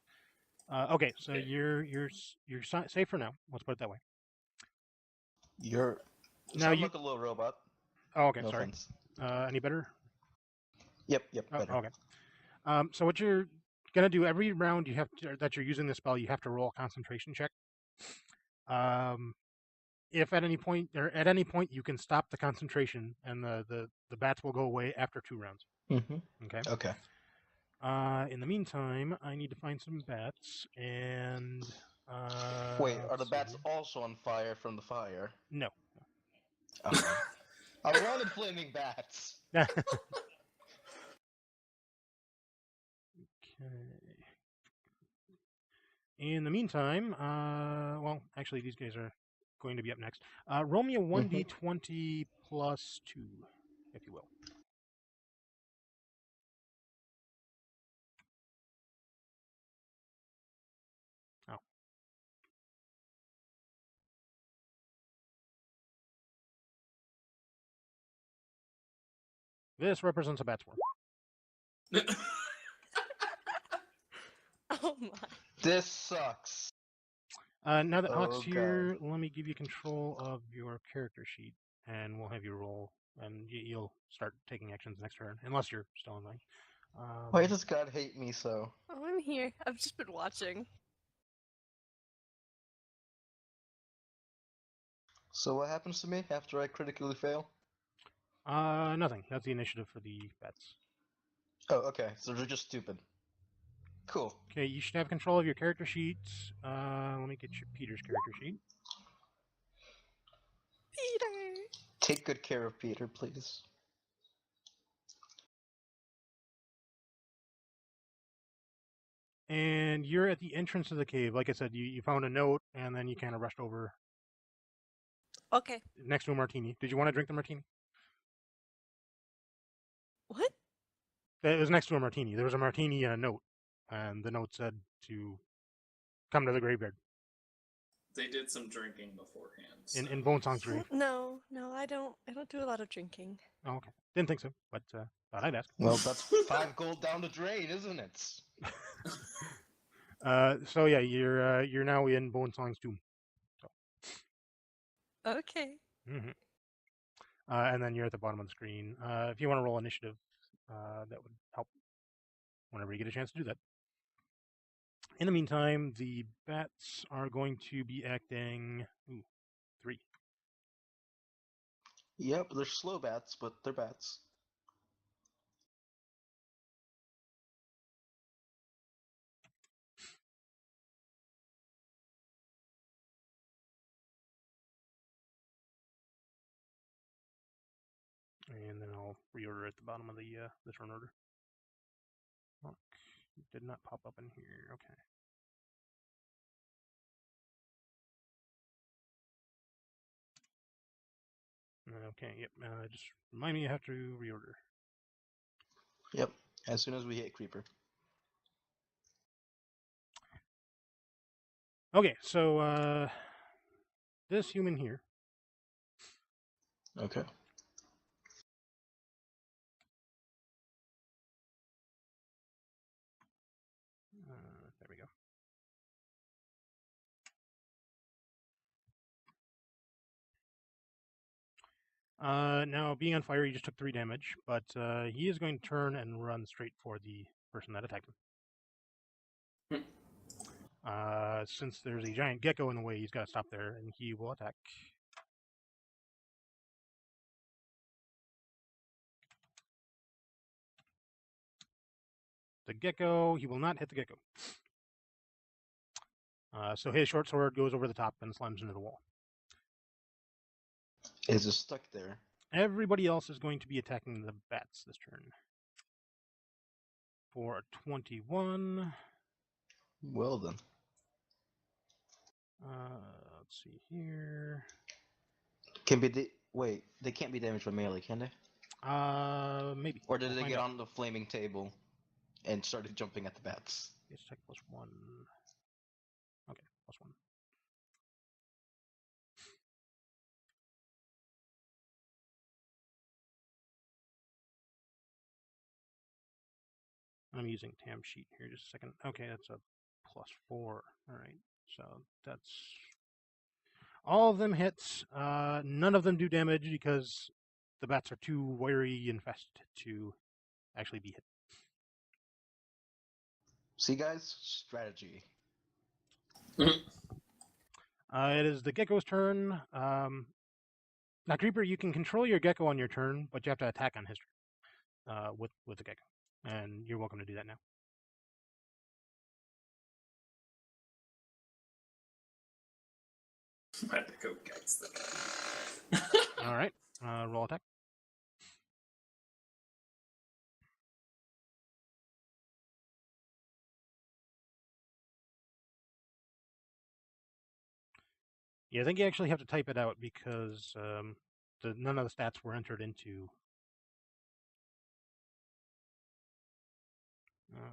Okay, so Okay. you're safe for now. Let's put it that way. You Now sound like a little robot. Oh, okay, No sorry. offense. Any better? Yep, better. Oh, okay. So what you're gonna do every round that you're using the spell, you have to roll a concentration check. If at any point you can stop the concentration, and the bats will go away after 2 rounds. Okay. Okay. In the meantime, I need to find some bats, and Wait, are the bats also on fire from the fire? No. I wanted flaming bats. Okay. In the meantime, well, actually, these guys are going to be up next. Roll me a 1d20 plus 2, if you will. Oh. This represents a bat swarm. Oh my. This sucks. Now that Hawk's Oh, here, let me give you control of your character sheet, and we'll have you roll, and you'll start taking actions next turn, unless you're still online. Why does God hate me so? Oh, I'm here. I've just been watching. So what happens to me after I critically fail? Nothing. That's the initiative for the bats. Oh, okay. So they're just stupid. Cool. Okay, you should have control of your character sheets. Let me get you Peter's character sheet. Peter! Take good care of Peter, please. And you're at the entrance of the cave. Like I said, you found a note, and then you kind of rushed over Okay. next to a martini. Did you want to drink the martini? What? It was next to a martini. There was a martini and a note, and the note said to come to the graveyard. They did some drinking beforehand. So. In Bonesong's grave. No, I don't do a lot of drinking. Oh, okay. Didn't think so, but thought I'd ask. Well, that's 5 gold down the drain, isn't it? So yeah, you're now in Bonesong's tomb. So. Okay. And then you're at the bottom of the screen. If you want to roll initiative, that would help whenever you get a chance to do that. In the meantime, the bats are going to be acting 3. Yep, they're slow bats, but they're bats. And then I'll reorder at the bottom of the turn order. Oh, it did not pop up in here. Okay. Okay, yep. Just remind me I have to reorder. Yep, as soon as we hit Creeper. Okay, so this human here. Okay. There we go. Now, being on fire, he just took 3 damage, but he is going to turn and run straight for the person that attacked him. Since there's a giant gecko in the way, he's got to stop there, and he will attack. The gecko, he will not hit the gecko. So his short sword goes over the top and slams into the wall. Is it stuck there? Everybody else is going to be attacking the bats this turn. For a 21. Well then. Let's see here. Can be wait, they can't be damaged by melee, can they? Maybe. Or did We'll they find get out. on the flaming table and started jumping at the bats? It's attack +1. Okay, +1. I'm using Tam sheet here just a second. Okay, that's a +4. All right, so that's all of them hits. None of them do damage because the bats are too wiry and fast to actually be hit. See, guys, strategy. It is the gecko's turn. Now, Creeper, you can control your gecko on your turn, but you have to attack on his turn with the gecko, and you're welcome to do that now. My gecko gets the All right, roll attack. Yeah, I think you actually have to type it out because none of the stats were entered into.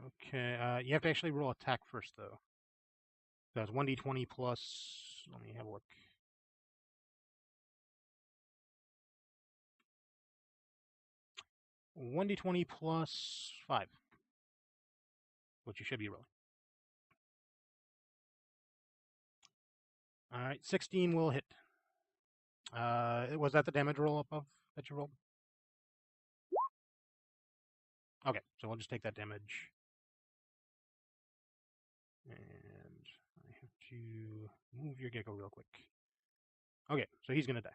Okay, you have to actually roll attack first, though. That's 1d20 plus. Let me have a look. $1d20 plus 5, which you should be rolling. All right, 16 will hit. Was that the damage roll above that you rolled? Okay, so we'll just take that damage. And I have to move your gecko real quick. Okay, so he's going to die.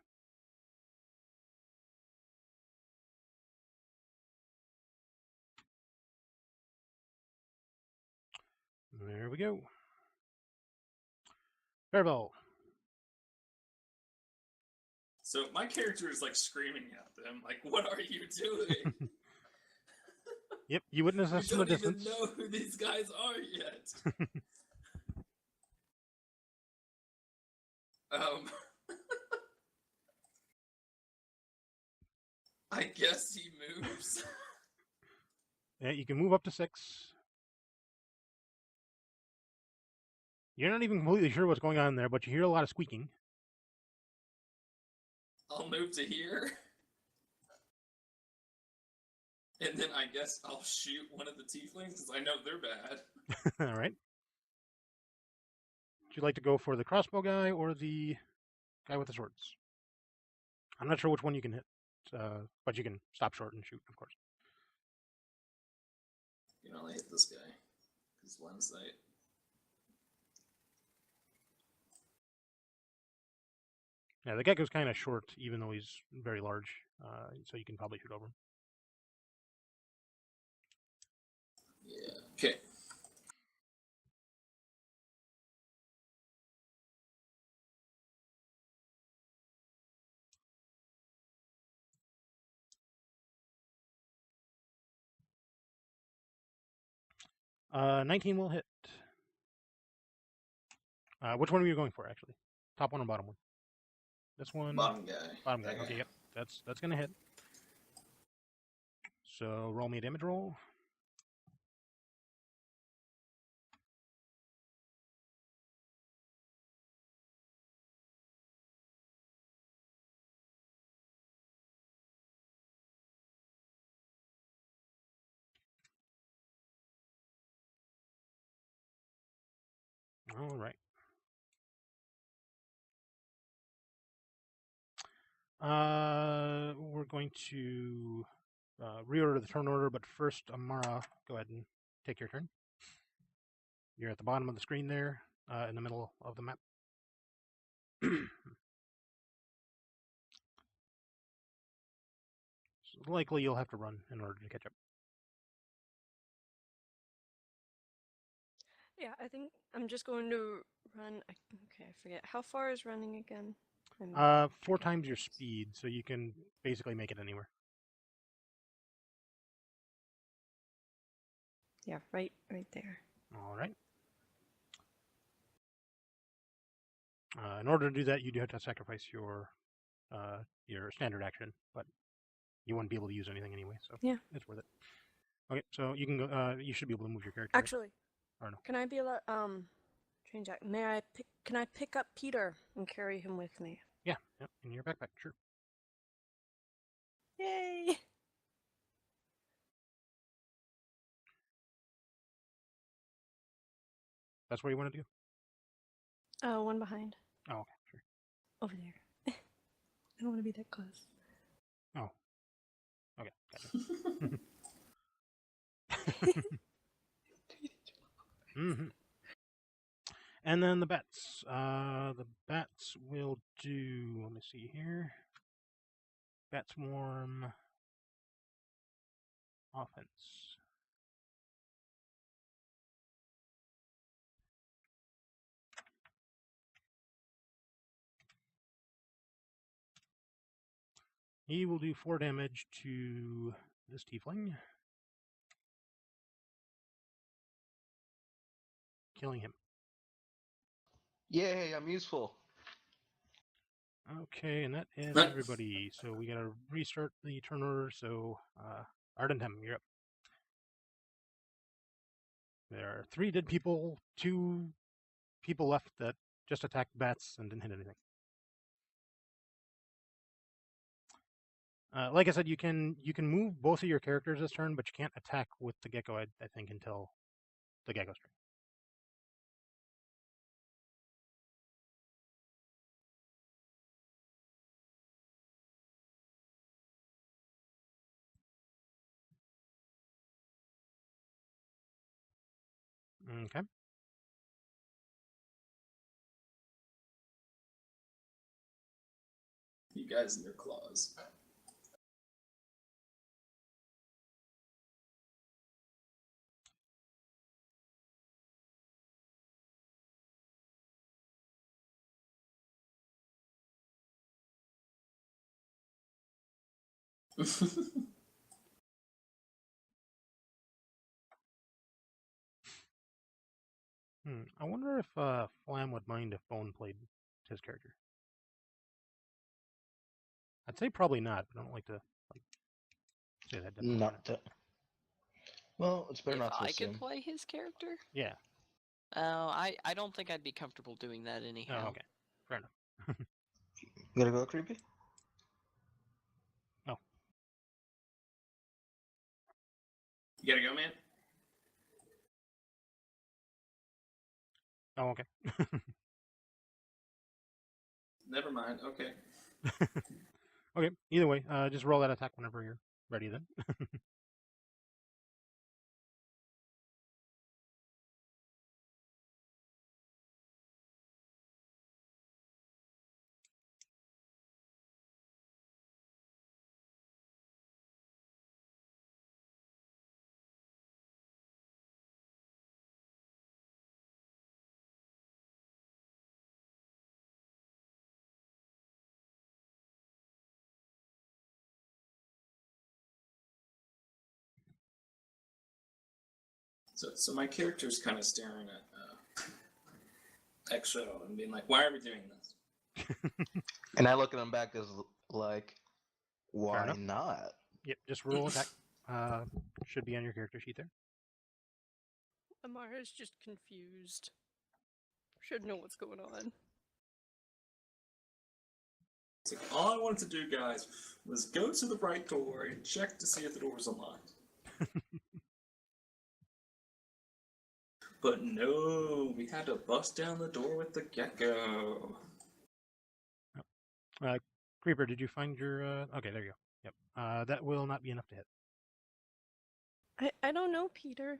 There we go. Faervel. So my character is like screaming at them, like, "What are you doing?" Yep, you witness We us from a don't even distance. know who these guys are yet. I guess he moves. Yeah, you can move up to 6. You're not even completely sure what's going on there, but you hear a lot of squeaking. I'll move to here. And then I guess I'll shoot one of the tieflings because I know they're bad. All right. Would you like to go for the crossbow guy or the guy with the swords? I'm not sure which one you can hit, but you can stop short and shoot, of course. You can only hit this guy. Because one sight. Yeah, the gecko's kind of short, even though he's very large, so you can probably shoot over him. Yeah. Okay. Uh, 19 will hit. Which one were you going for, actually? Top one or bottom one? This one? Bottom guy. Bottom guy. That Okay, yep. That's going to hit. So roll me a damage roll. All right. We're going to reorder the turn order, but first, Amara, go ahead and take your turn. You're at the bottom of the screen there, in the middle of the map. So likely you'll have to run in order to catch up. Yeah, I think I'm just going to run. Okay, I forget. How far is running again? 4 times your speed, so you can basically make it anywhere. Yeah, right there. All right. In order to do that, you do have to sacrifice your standard action, but you wouldn't be able to use anything anyway, so Yeah. it's worth it. Okay, so you can go. You should be able to move your character. Right? Actually, Or no? can I be change that? Can I pick up Peter and carry him with me? Yeah, in your backpack, sure. Yay! That's where you wanted to go? Oh, one behind. Oh, okay, sure. Over there. I don't want to be that close. Oh. Okay, gotcha. Mm-hmm. And then the bats. The bats will do, let me see here. Bat swarm offense. He will do 4 damage to this tiefling, killing him. Yay, I'm useful. Okay, and that is Right. everybody. So we gotta restart the turn order. So, Ardenhem, you're up. There are 3 dead people, 2 people left that just attacked bats and didn't hit anything. Like I said, you can move both of your characters this turn, but you can't attack with the gecko, I think, until the gecko's turn. Okay. You guys and your claws. I wonder if Flam would mind if Bone played his character. I'd say probably not, but I don't like to say that. Definitely Not to. Well, it's better If not to I assume. could play his character? Yeah. Oh, I don't think I'd be comfortable doing that anyhow. Oh, okay. Fair enough. You gotta go, creepy? Oh. You gotta go, man? Oh, okay. Never mind. Okay. Okay. Either way, just roll that attack whenever you're ready. Then. So my character's kind of staring at Exo and being like, "Why are we doing this?" And I look at him back as like, why enough. not? Yep, just roll attack. Should be on your character sheet there. Amara's just confused. Should know what's going on. It's like, all I wanted to do, guys, was go to the right door and check to see if the door was unlocked. But no, we had to bust down the door with the gecko. Creeper, did you find your... Okay, there you go. Yep. That will not be enough to hit. I don't know, Peter.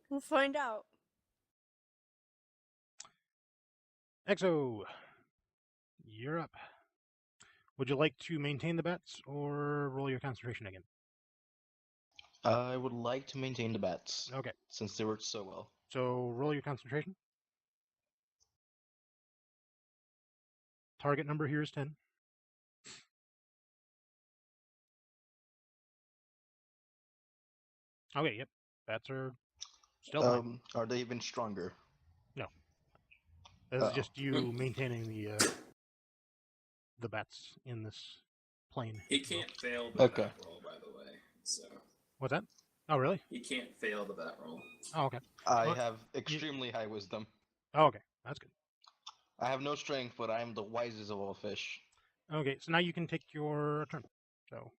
We'll find out. Exo, you're up. Would you like to maintain the bets or roll your concentration again? I would like to maintain the bats. Okay. Since they worked so well. So roll your concentration. Target number here is 10. Okay, yep. Bats are still fine. Are they even stronger? No. This is just you maintaining the bats in this plane. He can't fail the bat roll, by the way. So. What's that? Oh, really? He can't fail the bat roll. Oh, okay. I have extremely high wisdom. Oh, okay. That's good. I have no strength, but I am the wisest of all fish. Okay, so now you can take your turn. So.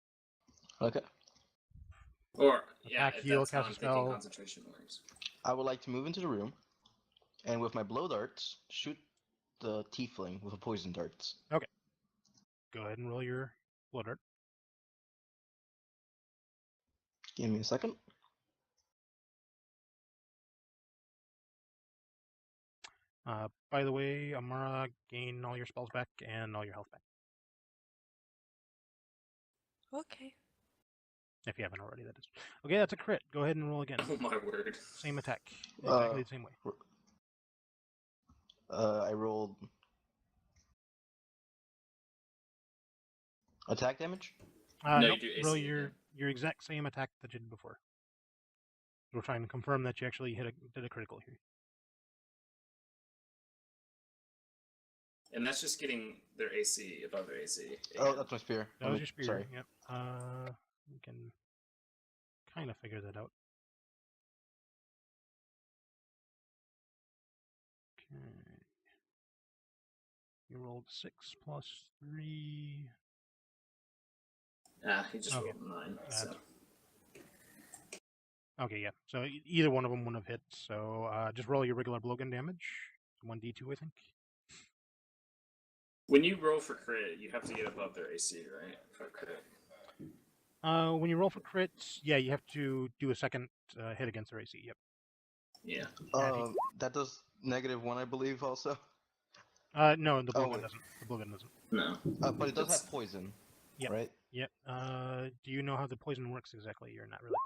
Okay. Or, yeah, Attack, if heal, that's how cast a I'm thinking spell. concentration works. I would like to move into the room, and with my blow darts, shoot the tiefling with a poison darts. Okay. Go ahead and roll your blow dart. Give me a second. By the way, Amara, gain all your spells back and all your health back. Okay. If you haven't already, that is. Okay, that's a crit. Go ahead and roll again. Oh my word. Same attack. Exactly the same way. I rolled attack damage? No, nope. you do AC Roll again. your exact same attack that you did before. We're trying to confirm that you actually did a critical here. And that's just getting their AC above their AC. Oh, that's my spear. That was your spear. Sorry. Yep. We can kind of figure that out. Okay. You rolled 6 plus 3. He just Okay. rolled 9. So. Okay, yeah. So either one of them wouldn't have hit. So just roll your regular blowgun damage. 1d2, I think. When you roll for crit, you have to get above their AC, right? For crit. When you roll for crits, yeah, you have to do a second hit against their AC. Yep. Yeah. That does -1, I believe, also. No, the blowgun doesn't. The blowgun doesn't. No. But it does have poison. Yep. Right? Yep. Do you know how the poison works exactly, or not really?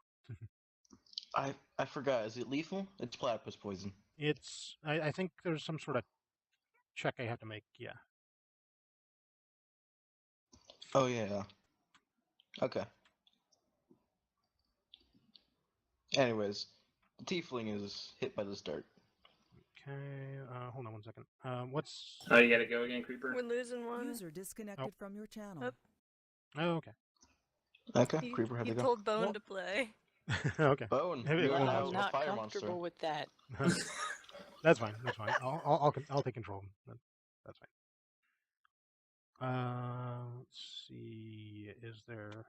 I forgot. Is it lethal? It's platypus poison. It's. I think there's some sort of check I have to make. Yeah. Oh yeah. Okay. Anyways, the tiefling is hit by this dart. Okay. Hold on one second. What's? Oh, you gotta go again, Creeper? We're losing one. User disconnected from your channel. Up. Oh, okay. Okay, Creeper had to You go. told Bone to play. Okay. Bone, Maybe you are it now won't I'm a not fire comfortable monster. with that. That's fine. That's fine. I'll take control. That's fine. Let's see. Is there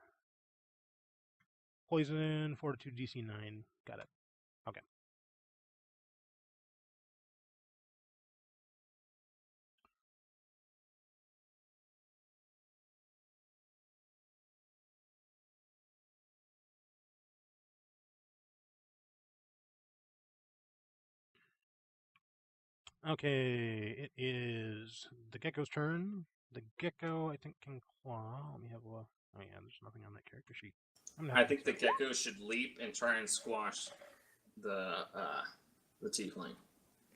poison, fortitude, DC 9? Got it. Okay. Okay, it is the gecko's turn. The gecko, I think, can claw. Let me have a look. Oh yeah, there's nothing on that character sheet. I think the gecko should leap and try and squash the tiefling.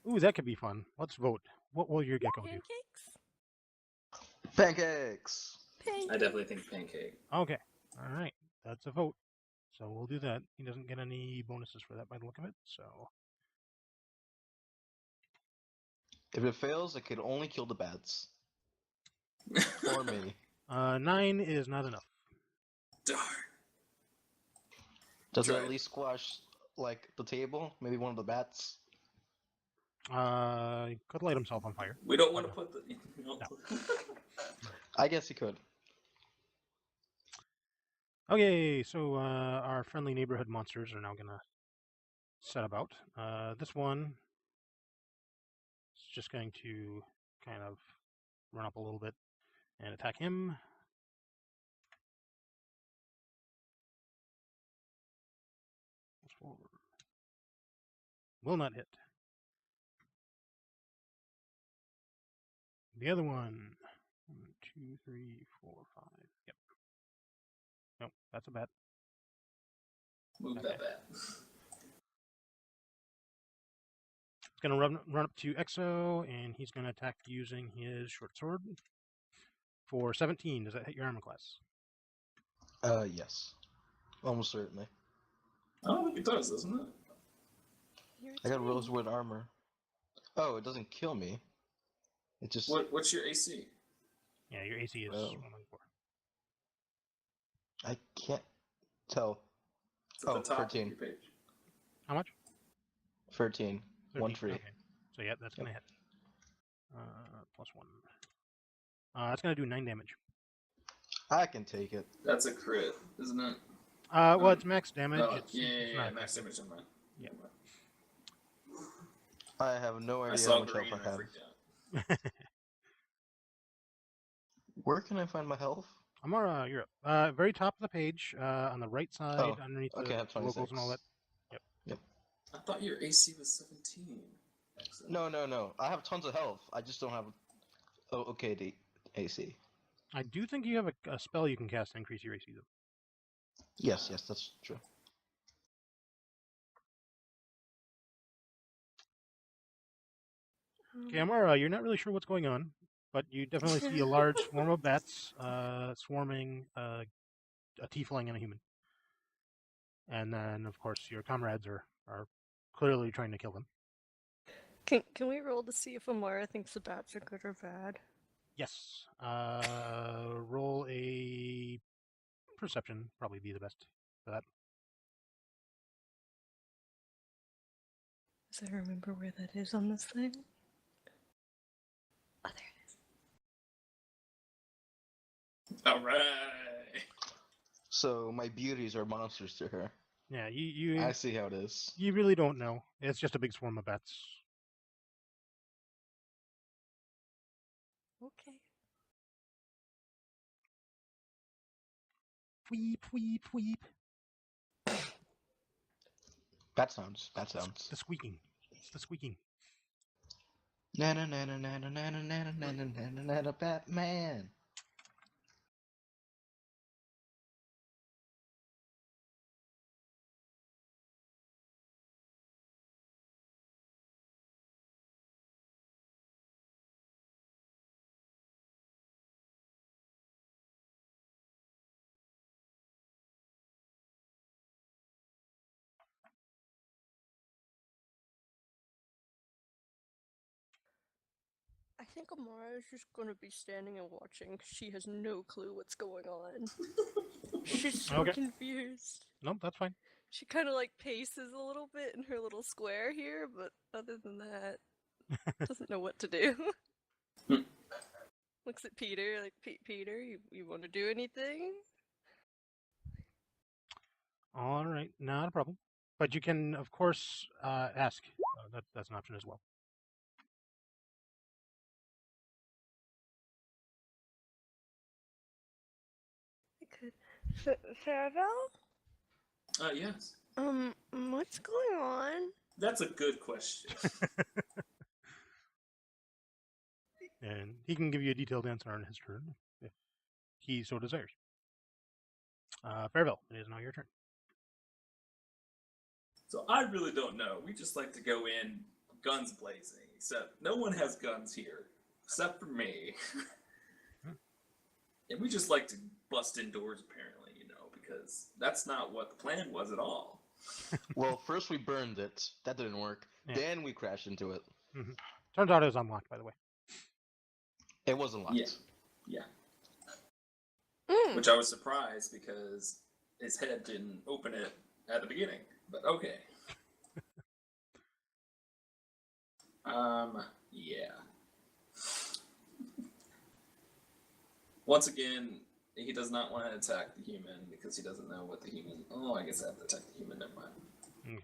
Ooh, that could be fun. Let's vote. What will your gecko do? Pancakes? Pancakes! I definitely think pancake. Okay. All right. That's a vote. So we'll do that. He doesn't get any bonuses for that by the look of it, so... If it fails, it could only kill the bats. Or me. 9 is not enough. Darn. Does it Sorry. at least squash, like, the table? Maybe one of the bats? He could light himself on fire. We don't want to put the. No. I guess he could. Okay, so our friendly neighborhood monsters are now gonna set about. This one is just going to kind of run up a little bit and attack him. Will not hit. The other one, 1, 2, 3, 4, 5. Yep. Nope, that's a bat. Move that bat. It's going to run up to Exo, and he's going to attack using his short sword for 17. Does that hit your armor class? Yes. Almost certainly. I don't think it does, doesn't it? I got rosewood armor. Oh, it doesn't kill me. It just... What's your AC? Yeah, your AC is 194. I can't tell. It's at the top 13. of your page. How much? 13. 1 free. Okay. So yeah, that's going to hit. Plus 1. That's going to do 9 damage. I can take it. That's a crit, isn't it? Well, it's max damage. No, it's yeah, not max effective. damage on mine. Yeah. I have no I idea saw how much green health and I I have. freaked out. Where can I find my health? Amara, you're up. Very top of the page, on the right side, Oh, underneath okay, I have the locals 26. and all that. I thought your AC was 17. Excellent. No. I have tons of health. I just don't have okay AC. I do think you have a spell you can cast to increase your AC, though. Yes, that's true. Okay, Amara, you're not really sure what's going on, but you definitely see a large swarm of bats swarming a tiefling and a human. And then, of course, your comrades are clearly trying to kill them. Can we roll to see if Amara thinks the bats are good or bad? Yes. Roll a perception, probably be the best for that. Does I remember where that is on this thing? Oh, there it is. All right. So my beauties are monsters to her. Yeah, you I see how it is. you really don't know. It's just a big swarm of bats. Okay. Weep, weep, weep. Bat sounds. Bat sounds. The squeaking. It's the squeaking. Na Batman. I think Amara is just gonna be standing and watching because she has no clue what's going on. She's so Okay. confused. Nope, that's fine. She kind of like paces a little bit in her little square here, but other than that, doesn't know what to do. Looks at Peter like, Peter, you want to do anything? All right, not a problem. But you can, of course, ask. That's an option as well. I could. Faervel? Yes. What's going on? That's a good question. And he can give you a detailed answer on his turn if he so desires. Faervel, it is now your turn. So I really don't know. We just like to go in guns blazing, except no one has guns here, except for me. And we just like to bust indoors, apparently, because that's not what the plan was at all. Well, first we burned it. That didn't work. Yeah. Then we crashed into it. Turns out it was unlocked, by the way. It was unlocked. Yeah. Mm. Which I was surprised because his head didn't open it at the beginning. But okay. Yeah. Once again, he does not want to attack the human because he doesn't know what the human. Oh, I guess I have to attack the human. Never mind.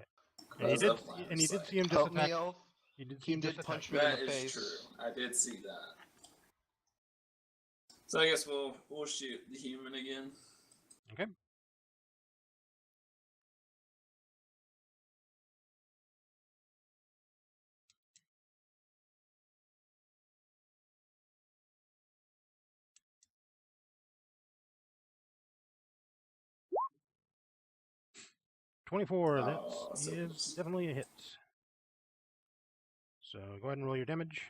Okay. And you did see him just Help attack. me, Elf. You did see He him just did attack. punch me in That the is face. true. I did see that. So I guess we'll shoot the human again. Okay. $24. Oh, That so is close. definitely a hit. So go ahead and roll your damage.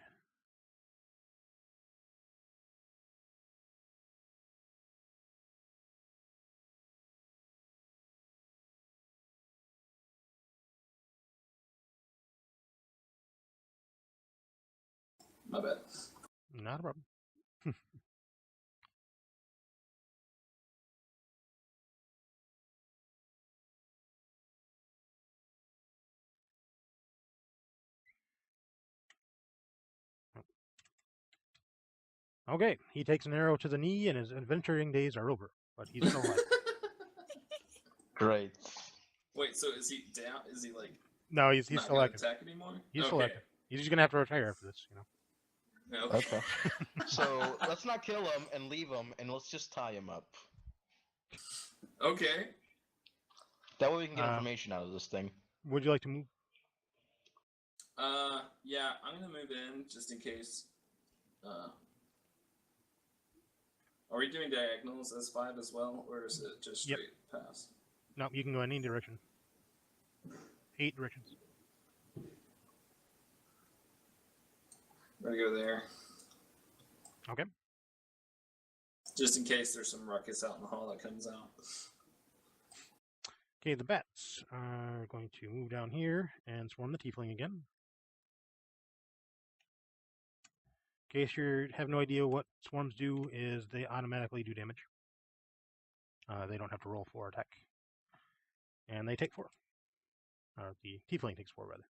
My bad. Not a problem. Okay, he takes an arrow to the knee, and his adventuring days are over. But he's still alive. Great. Wait, so is he down? Is he like No, he's not still gonna active. attack anymore? He's okay. still active. He's just gonna have to retire after this, you know. Okay. So let's not kill him and leave him, and let's just tie him up. Okay. That way we can get information out of this thing. Would you like to move? Yeah, I'm gonna move in just in case. Are we doing diagonals as 5 as well, or is it just straight pass? No, you can go any direction. 8 directions. We're gonna go there. Okay. Just in case there's some ruckus out in the hall that comes out. Okay, the bats are going to move down here and swarm the tiefling again. In case you have no idea what swarms do, is they automatically do damage. They don't have to roll for attack. And they take 4. Or the tiefling takes 4, rather.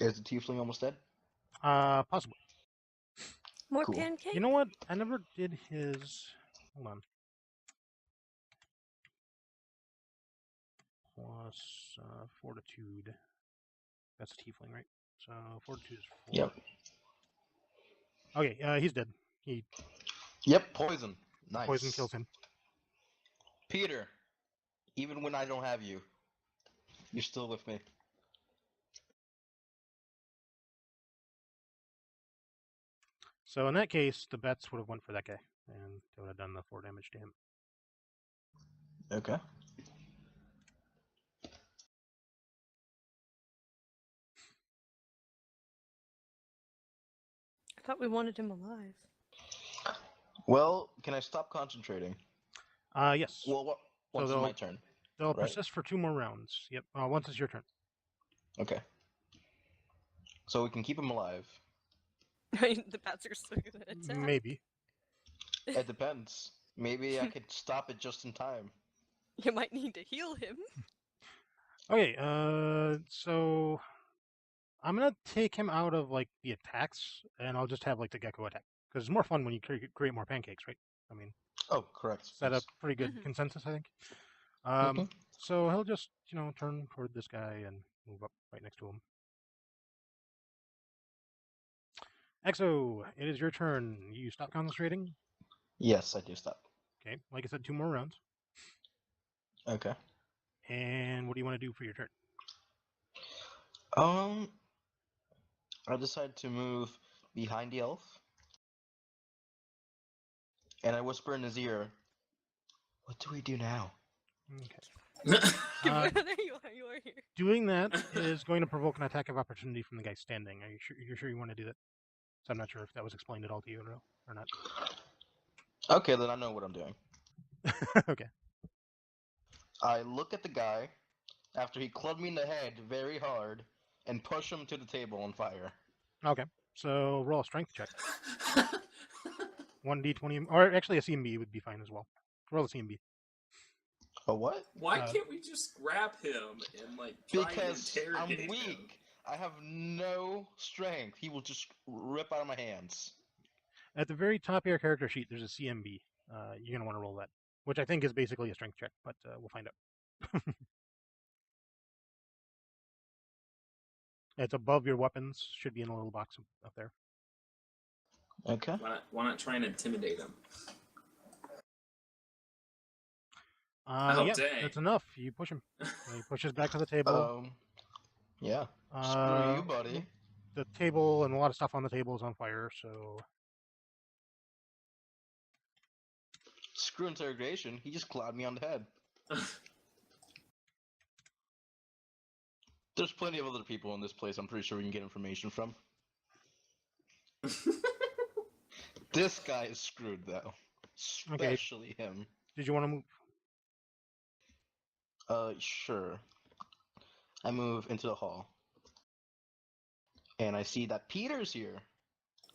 Is the tiefling almost dead? Possibly. More Cool. pancake? You know what? I never did his... Hold on. Plus fortitude. That's a tiefling, right? So fortitude is 4. Yep. Okay, he's dead. Yep, poison. Nice. Poison kills him. Peter, even when I don't have you, you're still with me. So in that case, the bats would have went for that guy, and they would have done the 4 damage to him. Okay. I thought we wanted him alive. Well, can I stop concentrating? Yes. Well, once it's my turn. They'll right? persist for 2 more rounds. Yep. Once it's your turn. Okay. So we can keep him alive. The bats are still gonna attack. Maybe. It depends. Maybe I could stop it just in time. You might need to heal him. Okay. So I'm gonna take him out of like the attacks, and I'll just have like the gecko attack because it's more fun when you create more pancakes, right? I mean, Oh, correct. set yes. up pretty good Mhm. consensus, I think. Mhm. So he'll just turn toward this guy and move up right next to him. Exo, it is your turn. You stop concentrating. Yes, I do stop. Okay, like I said, 2 more rounds. Okay. And what do you want to do for your turn? I decide to move behind the elf. And I whisper in his ear, "What do we do now?" Okay. Uh, there you are. You are here. Doing that is going to provoke an attack of opportunity from the guy standing. Are you sure? You're sure you want to do that? So I'm not sure if that was explained at all to you or not. Okay, then I know what I'm doing. Okay. I look at the guy after he clubbed me in the head very hard and push him to the table on fire. Okay. So roll a strength check. 1d20, or actually a CMB would be fine as well. Roll a CMB. A what? Why can't we just grab him and like try Because and I'm interrogate weak. him? I have no strength. He will just rip out of my hands. At the very top of your character sheet, there's a CMB. You're gonna want to roll that, which I think is basically a strength check, but we'll find out. It's above your weapons. Should be in a little box up there. Okay. Why not try and intimidate him? Oh, Yeah, dang. that's enough. You push him. He pushes back to the table. Yeah. Screw you, buddy. Well, the table and a lot of stuff on the table is on fire, so Screw interrogation. He just clouded me on the head. There's plenty of other people in this place I'm pretty sure we can get information from. This guy is screwed, though. Especially him. Did you want to move? Sure. I move into the hall. And I see that Peter's here.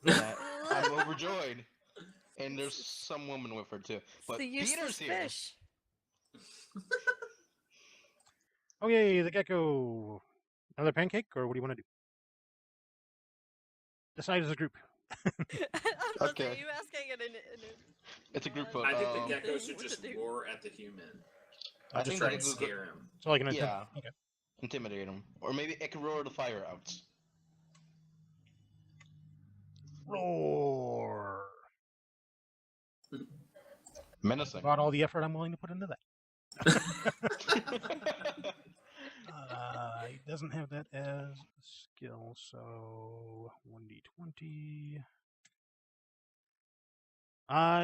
And I'm overjoyed. And there's some woman with her, too. But the useless Peter's here. fish. Okay, the gecko. Another pancake, or what do you want to do? Decide as a group. Okay. Are you asking it in It's a group vote. I think the gecko should what just to do? roar at the human. I Just think try the and gecko- scare him. So like an Yeah. Okay. Intimidate him. Or maybe it can roar the fire out. Roar. Menacing. About all the effort I'm willing to put into that. He doesn't have that as a skill, so 1d20.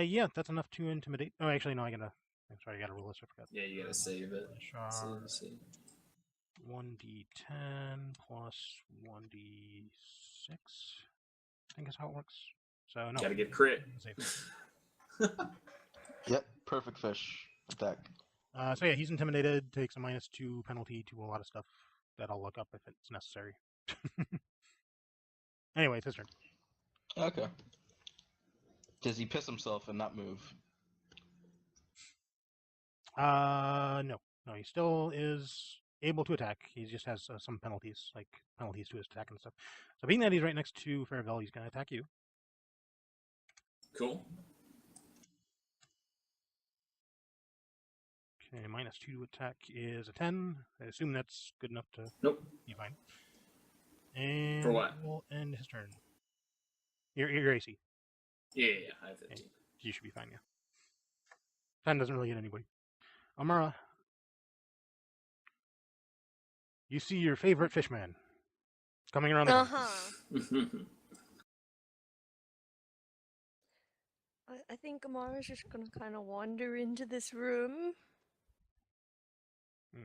Yeah, that's enough to intimidate. Oh, actually, no, I'm sorry, I gotta roll this. I forgot. Yeah, you gotta save it. Sure. Save. 1d10 plus 1d6. I think is how it works. So no. Gotta get crit. Save. Yep, perfect fish attack. So yeah, he's intimidated, takes a -2 penalty to a lot of stuff that I'll look up if it's necessary. Anyway, it's his turn. Okay. Does he piss himself and not move? No, he still is able to attack. He just has some penalties, like penalties to his attack and stuff. So being that he's right next to Faervel, he's gonna attack you. Cool. Okay, -2 to attack is a 10. I assume that's good enough to be fine. And For what? we'll end his turn. Your AC. Yeah, I have 15. You should be fine, yeah. 10 doesn't really hit anybody. Amara, you see your favorite fishman coming around the corner. I think Amara's just gonna kind of wander into this room.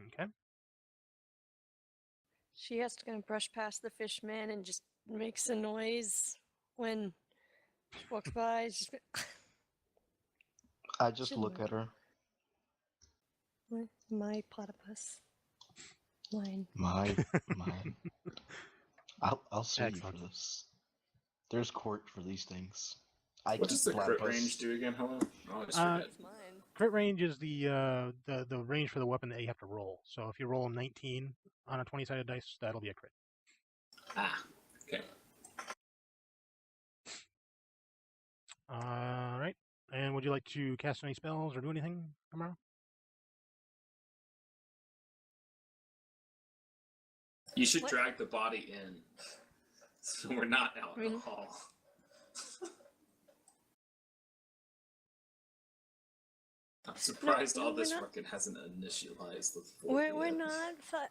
Okay. She has to kind of brush past the fishman and just makes a noise when she walks by. Just... I just look at her. My platypus. Mine. Mine. I'll sue you Excellent. for this. There's court for these things. What does the crit range do again? Hello? I always forget. It's mine. Crit range is the range for the weapon that you have to roll. So if you roll a 19 on a 20-sided dice, that'll be a crit. Ah, okay. All right. And would you like to cast any spells or do anything, Amara? You should What? drag the body in, so we're not out in the hall. I'm surprised all this fucking hasn't initialized before.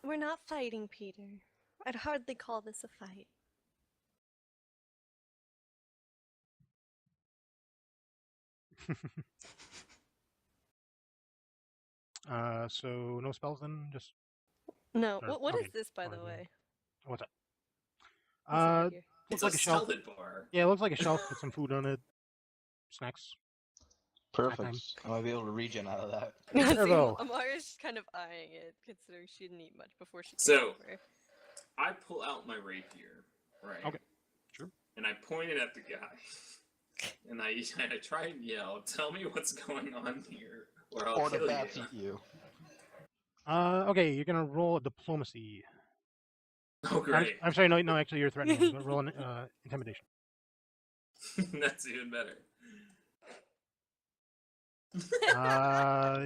We're not fighting, Peter. I'd hardly call this a fight. So no spells then? Just No. Or- What is okay, this, by the fine, way? what's that? What's over here? Looks It's like a a shelf. salad bar. Yeah, it looks like a shelf with some food on it. Snacks. Perfect. I might be able to regen out of that. Faervel. Amara's just kind of eyeing it, considering she didn't eat much before she came So- over. I pull out my rapier, right? Okay, sure. And I point it at the guy. And I try and yell, "Tell me what's going on here, or I'll Or kill the bats you." eat you. Okay, you're gonna roll a diplomacy. Oh, great. I'm sorry, no, actually, you're threatening. You're gonna roll an intimidation. That's even better.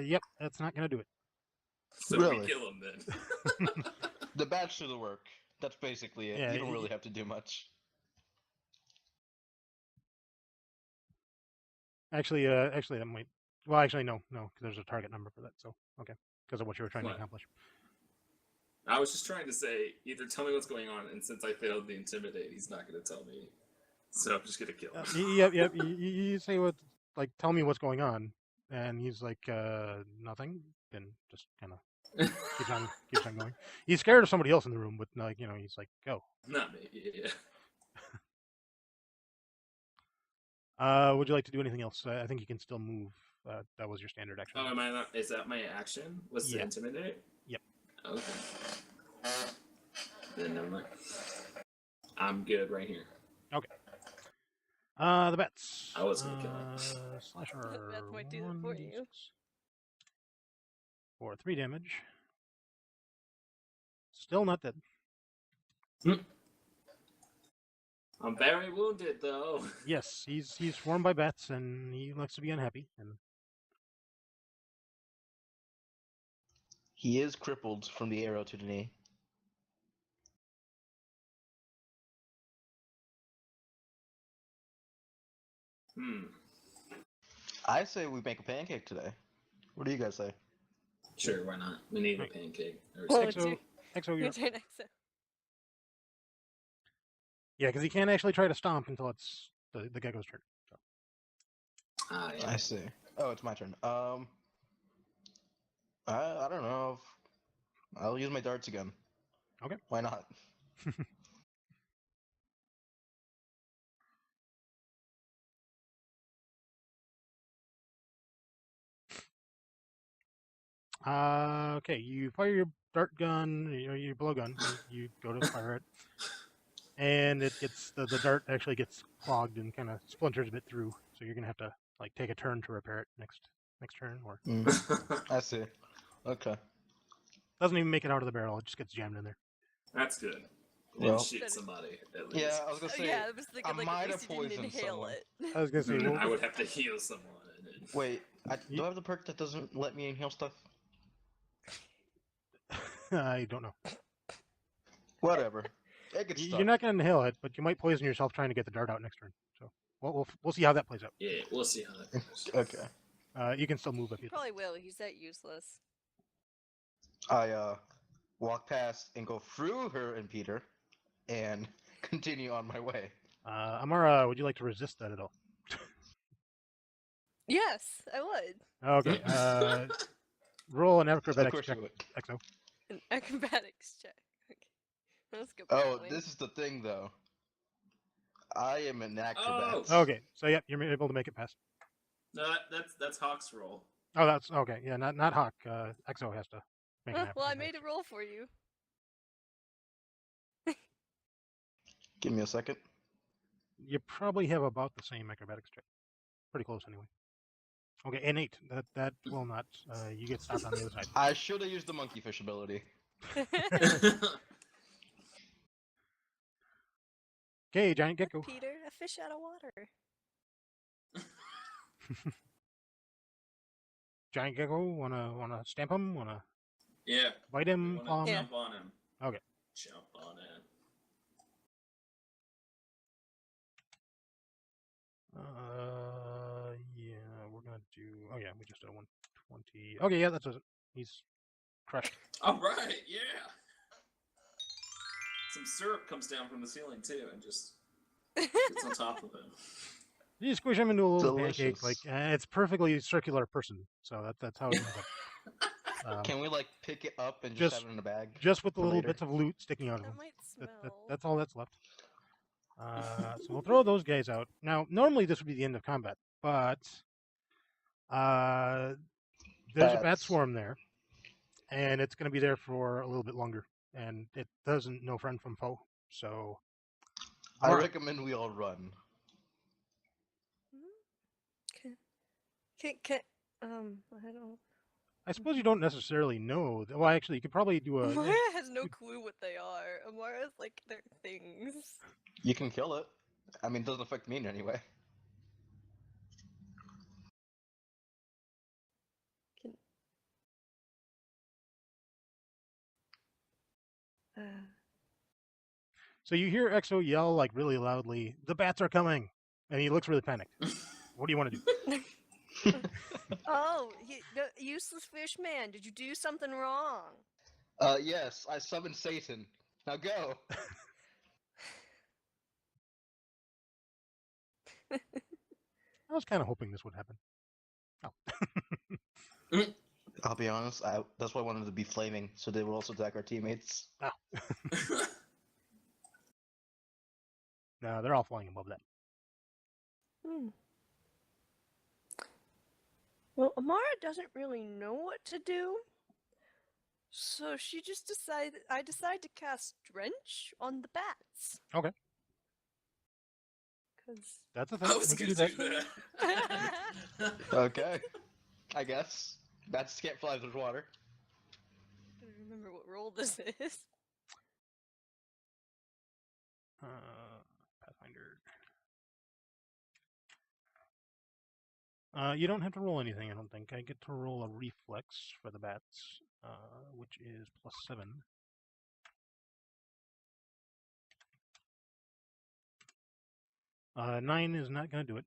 Yep, that's not gonna do it. So Really? we kill him then. The bats do the work. That's basically it. Yeah, You don't really have to do much. Actually, that might. Well, actually, no, because there's a target number for that. So okay, because of what you were trying to What? accomplish. I was just trying to say, either tell me what's going on, and since I failed the intimidate, he's not going to tell me. So I'm just going to kill him. Yep. You say what? Like, tell me what's going on, and he's like, nothing. Then just kind of keeps on going. He's scared of somebody else in the room, but like, he's like, go. Not me, yeah. Would you like to do anything else? I think you can still move. That was your standard action. Oh, am I not? Is that my action? Was Yeah. the intimidate? Yep. Okay. Then never mind. I'm good right here. Okay. The bats. I was gonna kill him. Slasher. That might do that for you. 1d6. For 3 damage. Still not dead. I'm very wounded though. Yes, he's swarmed by bats, and he looks to be unhappy. And He is crippled from the arrow to the knee. I say we make a pancake today. What do you guys say? Sure, why not? We need a Right. pancake. Or Well, something. it's Exo, your you're turn, Exo. Yeah, because he can't actually try to stomp until it's the gecko's turn. So. Yeah. I see. Oh, it's my turn. I don't know. I'll use my darts again. Okay. Why not? Okay, you fire your dart gun, your blowgun. You go to fire it, and it gets the dart actually gets clogged and kind of splinters a bit through. So you're gonna have to like take a turn to repair it next turn, or I see. Okay. doesn't even make it out of the barrel. It just gets jammed in there. That's good. Well- And shoot somebody at least. Yeah, I was gonna say. Yeah, I was thinking I like might at least have you didn't poisoned inhale someone. it. I was gonna say, I well, would have to heal someone. And then... Wait, You- do I have the perk that doesn't let me inhale stuff? I don't know. Whatever. It gets stuck. You're not gonna inhale it, but you might poison yourself trying to get the dart out next turn. So we'll see how that plays out. Yeah, we'll see how that goes. Okay. You can still move if He you. probably will. He's that useless. I walk past and go through her and Peter, and continue on my way. Amara, would you like to resist that at all? Yes, I would. Okay. Roll an Of acrobatics course check, you would. Exo. An acrobatics check. Okay. Let's go. Oh, Fetchling. this is the thing, though. I am an acrobat. Oh. Okay, so yep, you're able to make it past. No, that's Hawk's roll. Oh, that's okay. Yeah, not Hawk. Exo has to make an Well, I acrobatics. made a roll for you. Give me a second. You probably have about the same acrobatics check. Pretty close, anyway. Okay, an 8. That will not. You get stopped on the other side. I should have used the monkey fish ability. Okay, giant gecko. Peter, a fish out of water. Giant gecko. Wanna stamp him? Wanna Yeah. bite We him? wanna Claw him? jump on him. Okay. Jump on him. Yeah, we're gonna do. Oh yeah, we just did a 120. Okay, yeah, that does it. He's crushed. All right, yeah. Some syrup comes down from the ceiling too, and just gets on top of him. You squish him into a little pancake. Delicious. Like it's perfectly circular person. So that's how it ends up. Can we like pick it up and just have it in a bag? Just with the for little later? bits of loot sticking out of That them. might smell. That's all that's left. So we'll throw those guys out. Now, normally this would be the end of combat, but there's a bat Bats. swarm there, and it's going to be there for a little bit longer, and it doesn't know friend from foe. So I Amara, recommend we all run. Can I don't. I suppose you don't necessarily know. Well, actually, you could probably do a. Amara has no clue what they are. Amara's like, they're things. You can kill it. I mean, it doesn't affect me in any way. So you hear Exo yell like really loudly, "The bats are coming!" And he looks really panicked. What do you want to do? Oh, the useless fish man, did you do something wrong? Yes, I summoned Satan. Now go. I was kind of hoping this would happen. Oh. I'll be honest, that's why I wanted it to be flaming, so they would also attack our teammates. No, they're all flying above that. Well, Amara doesn't really know what to do. So she just I decide to cast Drench on the bats. Okay. Because That's a thing. I was We can gonna do do that. that. Okay. I guess. Bats can't fly through water. I don't remember what role this is. Pathfinder. You don't have to roll anything, I don't think. I get to roll a reflex for the bats, which is +7. Nine is not going to do it.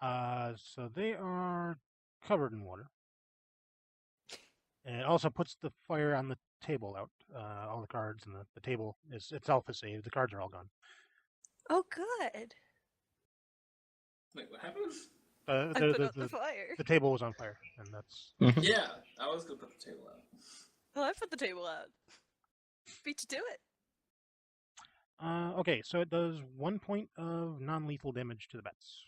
So they are covered in water. And it also puts the fire on the table out. All the cards and the table is itself is saved. The cards are all gone. Oh, good. Wait, what happened? I put out the fire. The table was on fire, and that's... Yeah, I was gonna put the table out. Well, I put the table out. Beat you to it. Okay, so it does 1 point of non-lethal damage to the bats.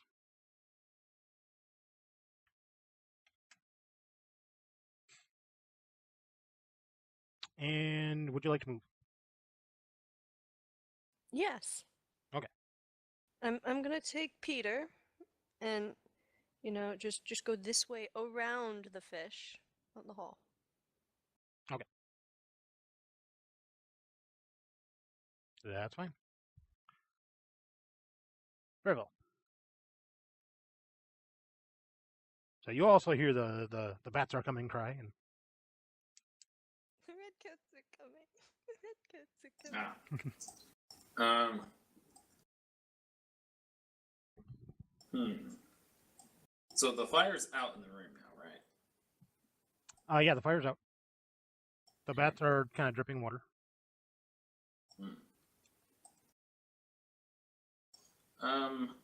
And would you like to move? Yes. Okay. I'm gonna take Peter, and just go this way around the fish, not the hall. Okay. That's fine. Faervel. So you also hear the bats are coming cry, and The red cats are coming. The red cats are coming. Ah. So the fire's out in the room now, right? yeah, the fire's out. The bats are kind of dripping water.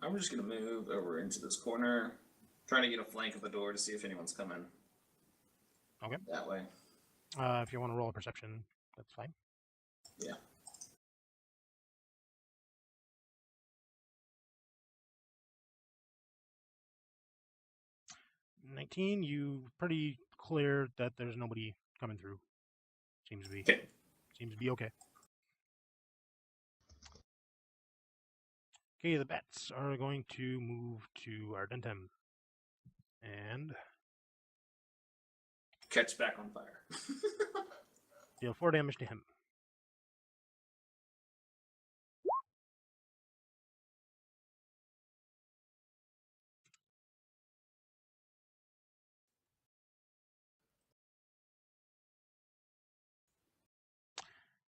I'm just gonna move over into this corner, trying to get a flank of the door to see if anyone's coming. Okay. That way. If you want to roll a perception, that's fine. Yeah. $19. You pretty clear that there's nobody coming through. Seems to be Okay. Seems to be okay. Okay, the bats are going to move to Ardentum. And Catch back on fire. deal 4 damage to him.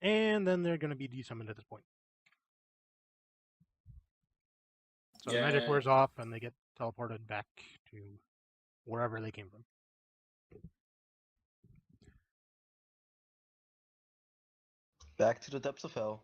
And then they're going to be desummoned at this point. So the magic wears off and they get teleported back to wherever they came from. Back to the depths of hell.